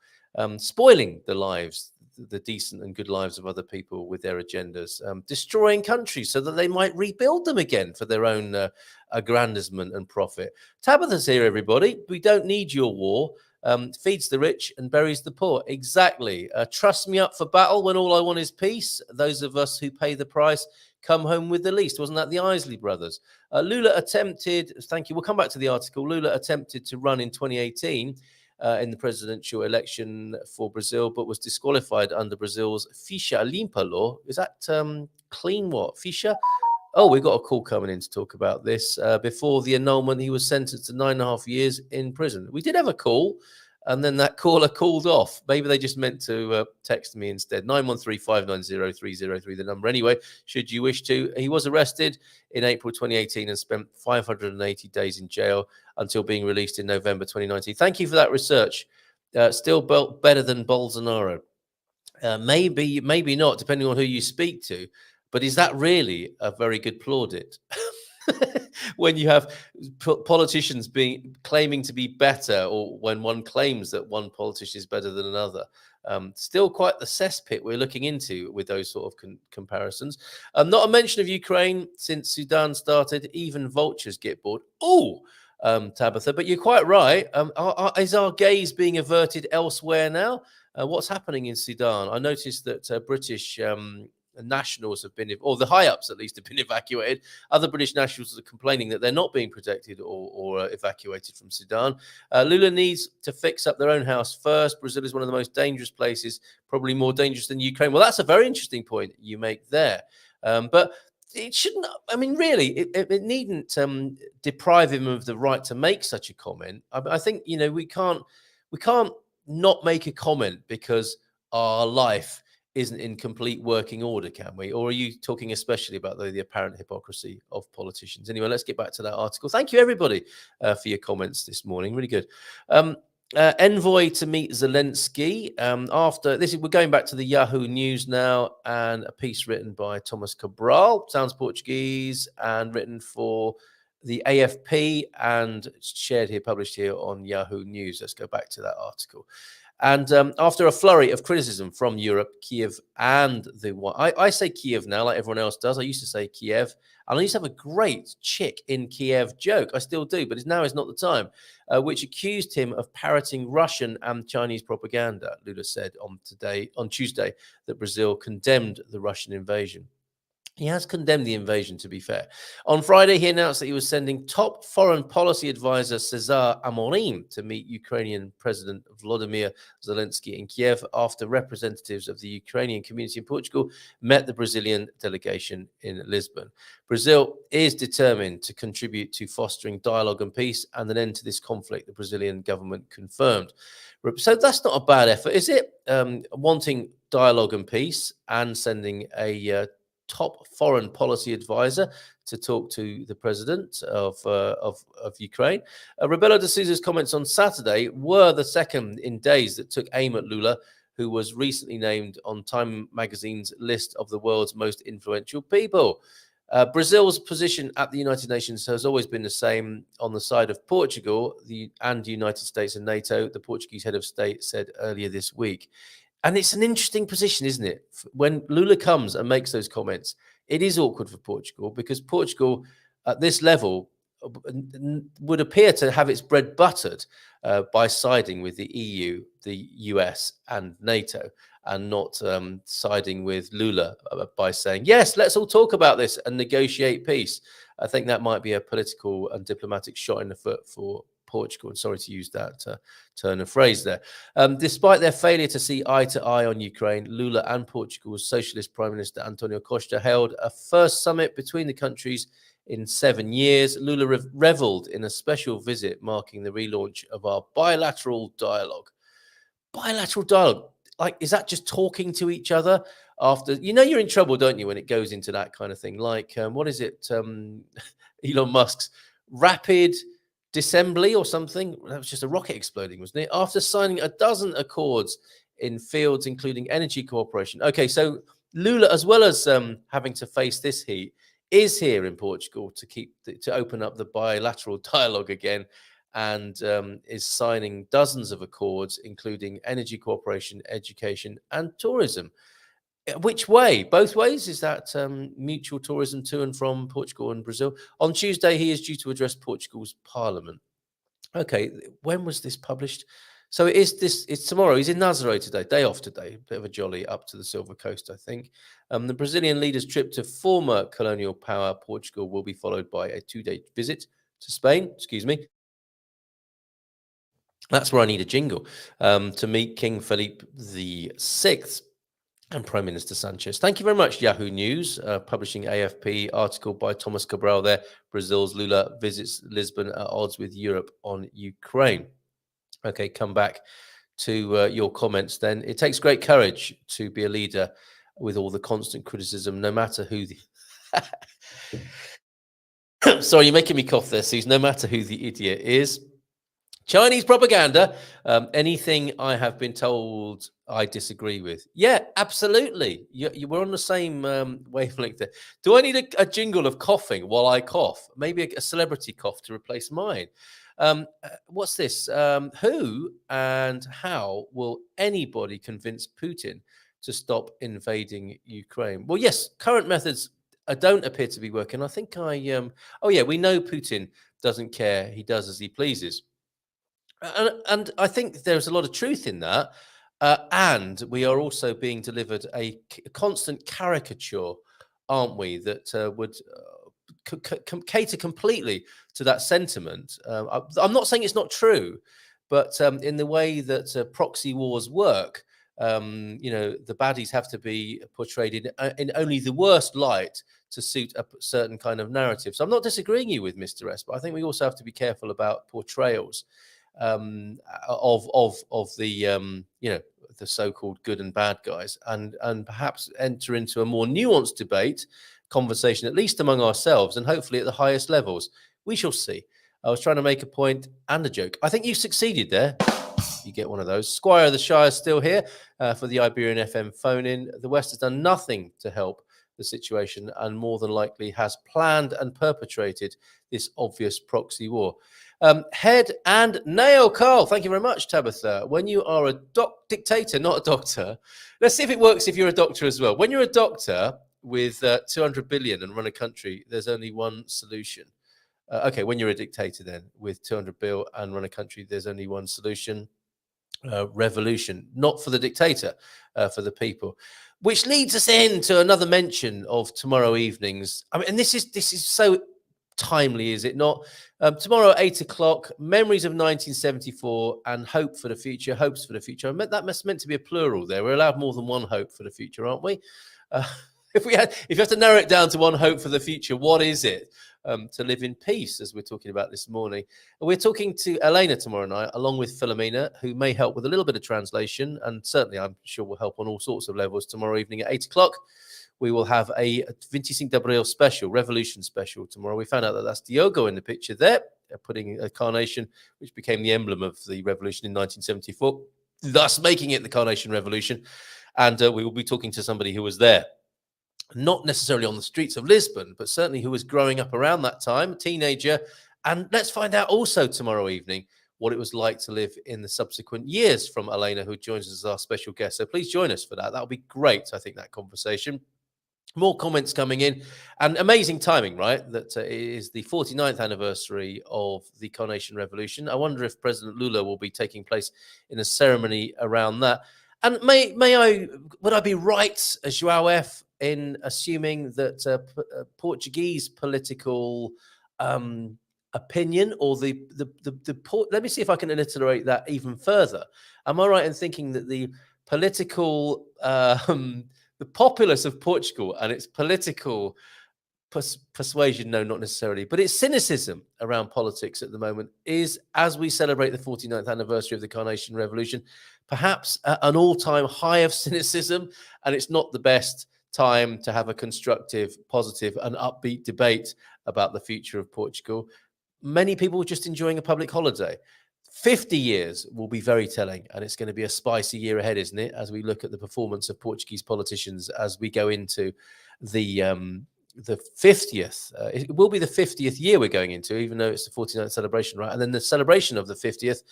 spoiling the lives, the decent and good lives of other people with their agendas, destroying countries so that they might rebuild them again for their own aggrandizement and profit. Tabitha's here, everybody. We don't need your war. Feeds the rich and buries the poor. Exactly. Trust me up for battle when all I want is peace. Those of us who pay the price come home with the least. Wasn't that the Isley brothers? Lula attempted, thank you, we'll come back to the article. Lula attempted to run in 2018 in the presidential election for Brazil, but was disqualified under Brazil's Ficha Limpa law. Is that clean what? Ficha? Oh, we've got a call coming in to talk about this. Before the annulment, he was sentenced to 9.5 years in prison. We did have a call, and then that caller called off. Maybe they just meant to text me instead. 913-590-303, the number anyway, should you wish to. He was arrested in April 2018 and spent 580 days in jail until being released in November 2019. Thank you for that research. Still better than Bolsonaro. Maybe not, depending on who you speak to. But is that really a very good plaudit? When you have politicians claiming to be better, or when one claims that one politician is better than another, still quite the cesspit we're looking into with those sort of comparisons. Not a mention of Ukraine since Sudan started. Even vultures get bored. Oh, Tabitha, but you're quite right. Is our gaze being averted elsewhere now? What's happening in Sudan? I noticed that British nationals have been, or the high-ups at least, have been evacuated. Other British nationals are complaining that they're not being protected or evacuated from Sudan. Lula needs to fix up their own house first. Brazil is one of the most dangerous places, probably more dangerous than Ukraine. Well, that's a very interesting point you make there. But it shouldn't, I mean, really, it needn't deprive him of the right to make such a comment. I think, you know, we can't not make a comment because our life isn't in complete working order, can we? Or are you talking especially about the apparent hypocrisy of politicians? Anyway, let's get back to that article. Thank you, everybody, for your comments this morning. Really good. Envoy to meet Zelensky. After this, we're going back to the Yahoo News now, and a piece written by Thomas Cabral, sounds Portuguese, and written for the AFP and shared here, published here on Yahoo News. Let's go back to that article. And after a flurry of criticism from Europe, Kiev and I say Kiev now, like everyone else does. I used to say Kiev, and I used to have a great chick in Kiev joke. I still do, but now is not the time. Which accused him of parroting Russian and Chinese propaganda. Lula said on Tuesday that Brazil condemned the Russian invasion. He has condemned the invasion, to be fair. On Friday, he announced that he was sending top foreign policy advisor Cesar Amorim to meet Ukrainian President Volodymyr Zelensky in Kiev after representatives of the Ukrainian community in Portugal met the Brazilian delegation in Lisbon. Brazil is determined to contribute to fostering dialogue and peace and an end to this conflict, the Brazilian government confirmed. So that's not a bad effort, is it? Wanting dialogue and peace and sending a top foreign policy advisor to talk to the president of Ukraine. Rebelo de Sousa's comments on Saturday were the second in days that took aim at Lula, who was recently named on Time magazine's list of the world's most influential people. Brazil's position at the United Nations has always been the same on the side of Portugal and the United States and NATO, the Portuguese head of state said earlier this week. And it's an interesting position, isn't it? When Lula comes and makes those comments, it is awkward for Portugal because Portugal at this level would appear to have its bread buttered by siding with the EU, the US, and NATO, and not siding with Lula by saying, yes, let's all talk about this and negotiate peace. I think that might be a political and diplomatic shot in the foot for Portugal. And sorry to use that turn of phrase there. Despite their failure to see eye to eye on Ukraine, Lula and Portugal's Socialist Prime Minister Antonio Costa held a first summit between the countries in 7 years. Lula reveled in a special visit marking the relaunch of our bilateral dialogue. Bilateral dialogue. Like, is that just talking to each other after? You know you're in trouble, don't you, when it goes into that kind of thing? Like, what is it? Elon Musk's rapid dissembly or something? That was just a rocket exploding, wasn't it? After signing a dozen accords in fields, including energy cooperation. Okay, so Lula, as well as having to face this heat, is here in Portugal to open up the bilateral dialogue again, and is signing dozens of accords, including energy cooperation, education, and tourism. Which way? Both ways? Is that mutual tourism to and from Portugal and Brazil? On Tuesday, he is due to address Portugal's parliament. Okay, when was this published? So it's tomorrow. He's in Nazaré today, day off today, bit of a jolly up to the Silver Coast, I think. The Brazilian leader's trip to former colonial power Portugal will be followed by a 2-day visit to Spain, That's where I need a jingle, to meet King Felipe VI and Prime Minister Sanchez. Thank you very much, Yahoo News, publishing AFP article by Thomas Cabral there. Brazil's Lula visits Lisbon at odds with Europe on Ukraine. Okay, come back to your comments then. It takes great courage to be a leader with all the constant criticism, no matter who the... Sorry, you're making me cough there, Suze. No matter who the idiot is. Chinese propaganda, anything I have been told I disagree with. Yeah, absolutely. We're on the same wavelength there. Do I need a jingle of coughing while I cough? Maybe a celebrity cough to replace mine. What's this? Who and how will anybody convince Putin to stop invading Ukraine? Well, yes, current methods don't appear to be working. I think we know Putin doesn't care. He does as he pleases. And I think there's a lot of truth in that. And we are also being delivered a constant caricature, aren't we, that would cater completely to that sentiment. I'm not saying it's not true, but in the way that proxy wars work, the baddies have to be portrayed in only the worst light to suit a certain kind of narrative. So I'm not disagreeing with Mr. S, but I think we also have to be careful about portrayals of the the so-called good and bad guys, and perhaps enter into a more nuanced debate, conversation, at least among ourselves, and hopefully at the highest levels. We shall see. I was trying to make a point and a joke. I think you succeeded there. You get one of those. Squire of the Shire is still here for the Iberian FM phone-in. The West has done nothing to help the situation and more than likely has planned and perpetrated this obvious proxy war. Head and nail, Carl. Thank you very much, Tabitha. When you are a dictator, not a doctor, let's see if it works if you're a doctor as well. When you're a doctor with 200 billion and run a country, there's only one solution. Okay, when you're a dictator then with 200 bill and run a country, there's only one solution. Revolution, not for the dictator, for the people. Which leads us into another mention of tomorrow evening's. I mean, and this is so timely, is it not? Tomorrow at 8 o'clock, Memories of 1974 and Hope for the Future. Hopes for the Future. That meant to be a plural there. We're allowed more than one hope for the future, aren't we? If you have to narrow it down to one hope for the future, what is it? To live in peace, as we're talking about this morning. We're talking to Elena tomorrow night, along with Philomena, who may help with a little bit of translation, and certainly I'm sure will help on all sorts of levels tomorrow evening at 8 o'clock. We will have a 25 de Abril special, Revolution special tomorrow. We found out that that's Diogo in the picture there, putting a carnation, which became the emblem of the revolution in 1974. thus making it the Carnation Revolution. And we will be talking to somebody who was there, not necessarily on the streets of Lisbon, but certainly who was growing up around that time, a teenager. And let's find out also tomorrow evening what it was like to live in the subsequent years from Elena, who joins us as our special guest. So please join us for that. That'll be great, I think, that conversation. More comments coming in, and amazing timing, right? That it is the 49th anniversary of the Carnation Revolution. I wonder if President Lula will be taking place in a ceremony around that. And would I be right, João F., in assuming that Portuguese political opinion, or let me see if I can alliterate that even further. Am I right in thinking that the political the populace of Portugal and its political persuasion, no, not necessarily, but its cynicism around politics at the moment is, as we celebrate the 49th anniversary of the Carnation Revolution, perhaps an all-time high of cynicism, and it's not the best time to have a constructive, positive, and upbeat debate about the future of Portugal. Many people are just enjoying a public holiday. 50 years will be very telling, and it's going to be a spicy year ahead, isn't it, as we look at the performance of Portuguese politicians as we go into the 50th. It will be the 50th year we're going into, even though it's the 49th celebration, right? And then the celebration of the 50th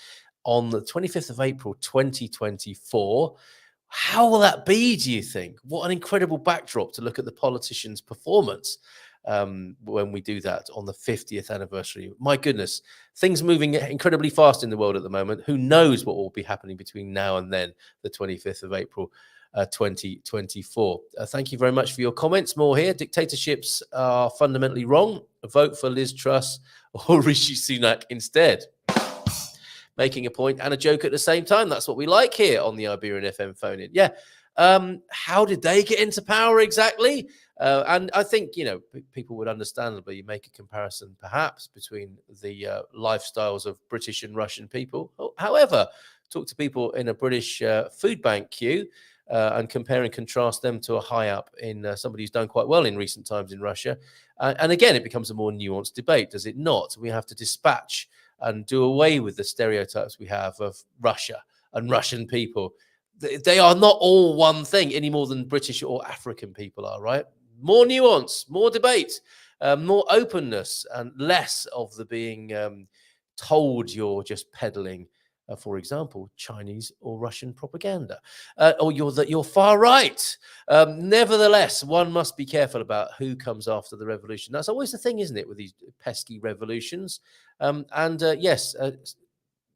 on the 25th of April, 2024. How will that be, do you think? What an incredible backdrop to look at the politicians' performance when we do that on the 50th anniversary. My goodness, things moving incredibly fast in the world at the moment. Who knows what will be happening between now and then, the 25th of April, 2024. Thank you very much for your comments. More here. Dictatorships are fundamentally wrong. Vote for Liz Truss or Rishi Sunak instead. Making a point and a joke at the same time. That's what we like here on the Iberian FM phone-in. Yeah. How did they get into power exactly? And I think, people would understandably make a comparison perhaps between the lifestyles of British and Russian people. However, talk to people in a British food bank queue and compare and contrast them to a high up in somebody who's done quite well in recent times in Russia. And again, it becomes a more nuanced debate, does it not? We have to dispatch and do away with the stereotypes we have of Russia and Russian people. They are not all one thing any more than British or African people are, right? More nuance, more debate, more openness, and less of the being told you're just peddling, for example, Chinese or Russian propaganda, or you're far right. Nevertheless, one must be careful about who comes after the revolution. That's always the thing, isn't it, with these pesky revolutions? Yes,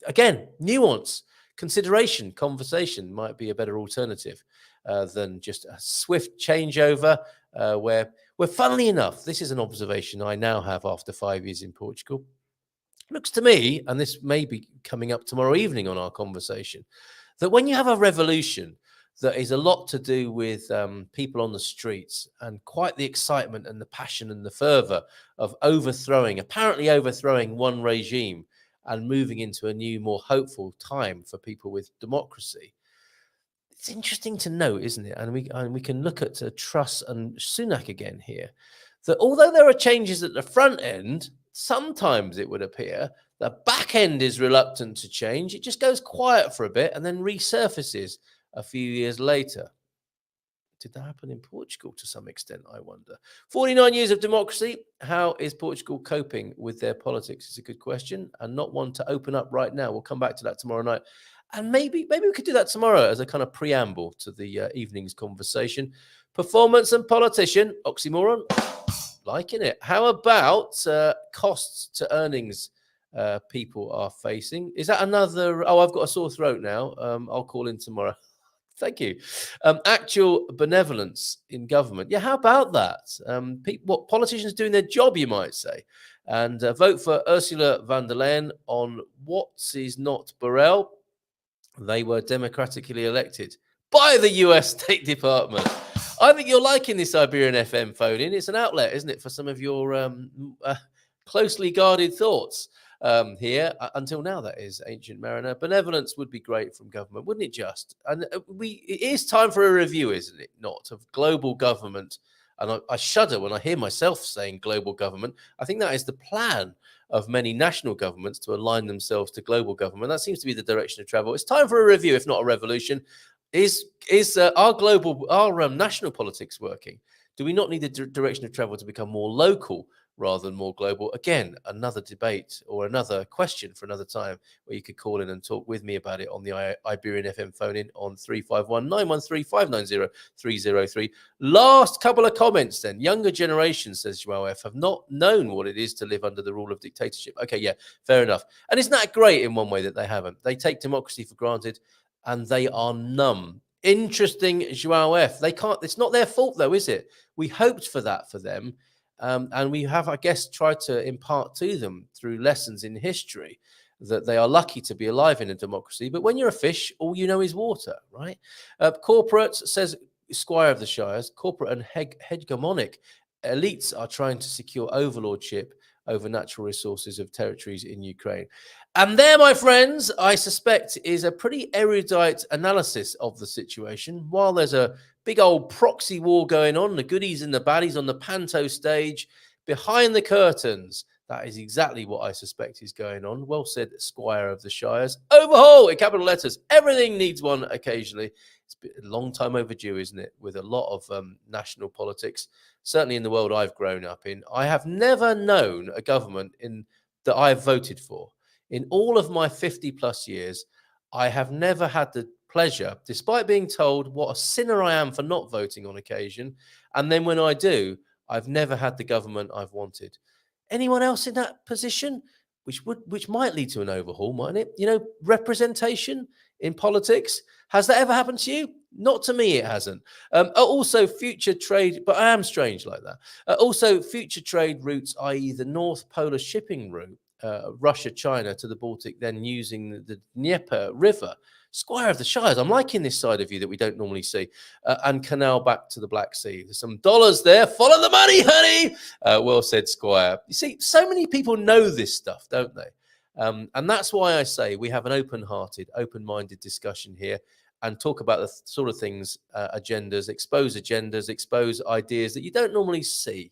again, nuance, consideration, conversation might be a better alternative than just a swift changeover where, funnily enough, this is an observation I now have after 5 years in Portugal. Looks to me, and this may be coming up tomorrow evening on our conversation, that when you have a revolution that is a lot to do with people on the streets and quite the excitement and the passion and the fervor of apparently overthrowing one regime and moving into a new, more hopeful time for people with democracy. It's interesting to note, isn't it? And we can look at Truss and Sunak again here, that although there are changes at the front end, sometimes it would appear the back end is reluctant to change. It just goes quiet for a bit and then resurfaces a few years later. Did that happen in Portugal to some extent, I wonder? 49 years of democracy. How is Portugal coping with their politics? It's a good question, and not one to open up right now. We'll come back to that tomorrow night. And maybe we could do that tomorrow as a kind of preamble to the evening's conversation. Performance and politician, oxymoron, liking it. How about costs to earnings people are facing? Is that another? Oh, I've got a sore throat now. I'll call in tomorrow. Thank you. Actual benevolence in government. Yeah, how about that? What politicians doing their job, you might say. And vote for Ursula von der Leyen on what is not Borrell. They were democratically elected by the US State Department. I think you're liking this Iberian FM phone-in. It's an outlet, isn't it, for some of your closely guarded thoughts here. Until now, that is, Ancient Mariner. Benevolence would be great from government, wouldn't it just? And it is time for a review, isn't it not, of global government. And I shudder when I hear myself saying global government. I think that is the plan of many national governments to align themselves to global government. That seems to be the direction of travel. It's time for a review, if not a revolution. Is our national politics working? Do we not need the direction of travel to become more local rather than more global? Again, another debate or another question for another time, where you could call in and talk with me about it on the Iberian FM phone in on 351 913 590 303. Last couple of comments then. Younger generations, says Joel F, have not known what it is to live under the rule of dictatorship. Okay, yeah, fair enough. And isn't that great in one way that they haven't? They take democracy for granted and they are numb. Interesting, Joao F. They can't, it's not their fault though, is it? We hoped for that for them. And we have, I guess, tried to impart to them through lessons in history that they are lucky to be alive in a democracy. But when you're a fish, all you know is water, right? Corporate, says Squire of the Shires, corporate and hegemonic elites are trying to secure overlordship over natural resources of territories in Ukraine. And there, my friends, I suspect is a pretty erudite analysis of the situation. While there's a big old proxy war going on, the goodies and the baddies on the panto stage, behind the curtains, that is exactly what I suspect is going on. Well said, Squire of the Shires. Overhaul in capital letters. Everything needs one occasionally. It's been a long time overdue, isn't it? With a lot of national politics, certainly in the world I've grown up in. I have never known a government that I've voted for. In all of my 50 plus years, I have never had the pleasure, despite being told what a sinner I am for not voting on occasion. And then when I do, I've never had the government I've wanted. Anyone else in that position? Which might lead to an overhaul, mightn't it? You know, representation in politics. Has that ever happened to you? Not to me, it hasn't. Also, future trade, but I am strange like that. Also, future trade routes, i.e. the North Polar shipping route, Russia, China to the Baltic, then using the Dnieper River. Squire of the Shires, I'm liking this side of you that we don't normally see. And canal back to the Black Sea. There's some dollars there. Follow the money, honey. Well said, Squire. You see, so many people know this stuff, don't they? And that's why I say we have an open-hearted, open-minded discussion here and talk about the sort of things, agendas, expose ideas that you don't normally see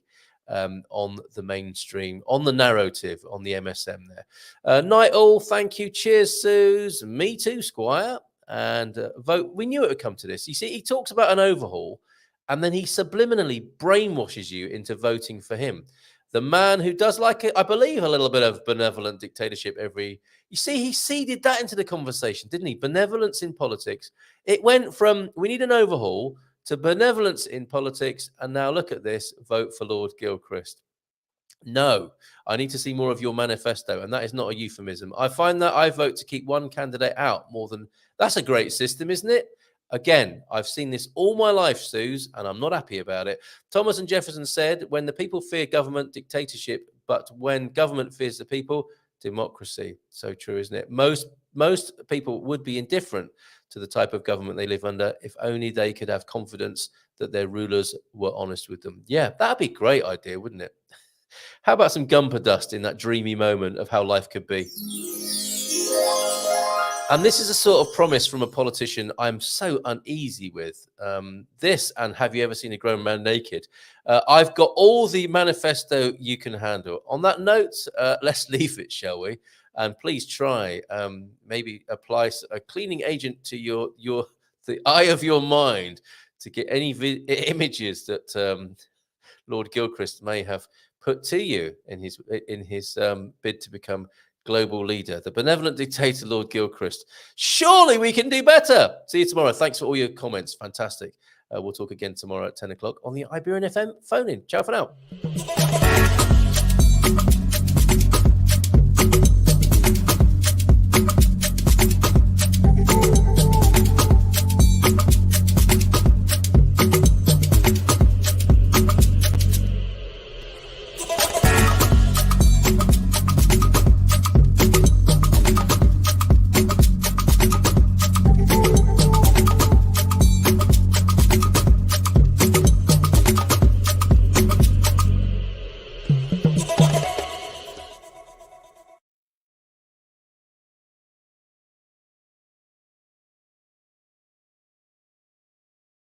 on the mainstream, on the narrative, on the MSM there. Night all, thank you. Cheers, Suze. Me too, Squire. And vote. We knew it would come to this. You see, he talks about an overhaul and then he subliminally brainwashes you into voting for him. The man who does like, I believe, a little bit of benevolent dictatorship you see, he seeded that into the conversation, didn't he? Benevolence in politics. It went from, we need an overhaul, to benevolence in politics. And now look at this, vote for Lord Gilchrist. No, I need to see more of your manifesto. And that is not a euphemism. I find that I vote to keep one candidate out more than, that's a great system, isn't it? Again, I've seen this all my life, Suze, and I'm not happy about it. Thomas and Jefferson said, when the people fear government, dictatorship, but when government fears the people, democracy. So true, isn't it? Most people would be indifferent to the type of government they live under if only they could have confidence that their rulers were honest with them. Yeah, that'd be a great idea, wouldn't it? How about some gumper dust in that dreamy moment of how life could be? And this is a sort of promise from a politician I'm so uneasy with. This, and have you ever seen a grown man naked? I've got all the manifesto you can handle. On that note, let's leave it, shall we? And please try, maybe apply a cleaning agent to the eye of your mind to get any images that Lord Gilchrist may have put to you in his bid to become global leader, the benevolent dictator, Lord Gilchrist. Surely we can do better. See you tomorrow. Thanks for all your comments. Fantastic. We'll talk again tomorrow at 10 o'clock on the Iberian FM phone-in. Ciao for now.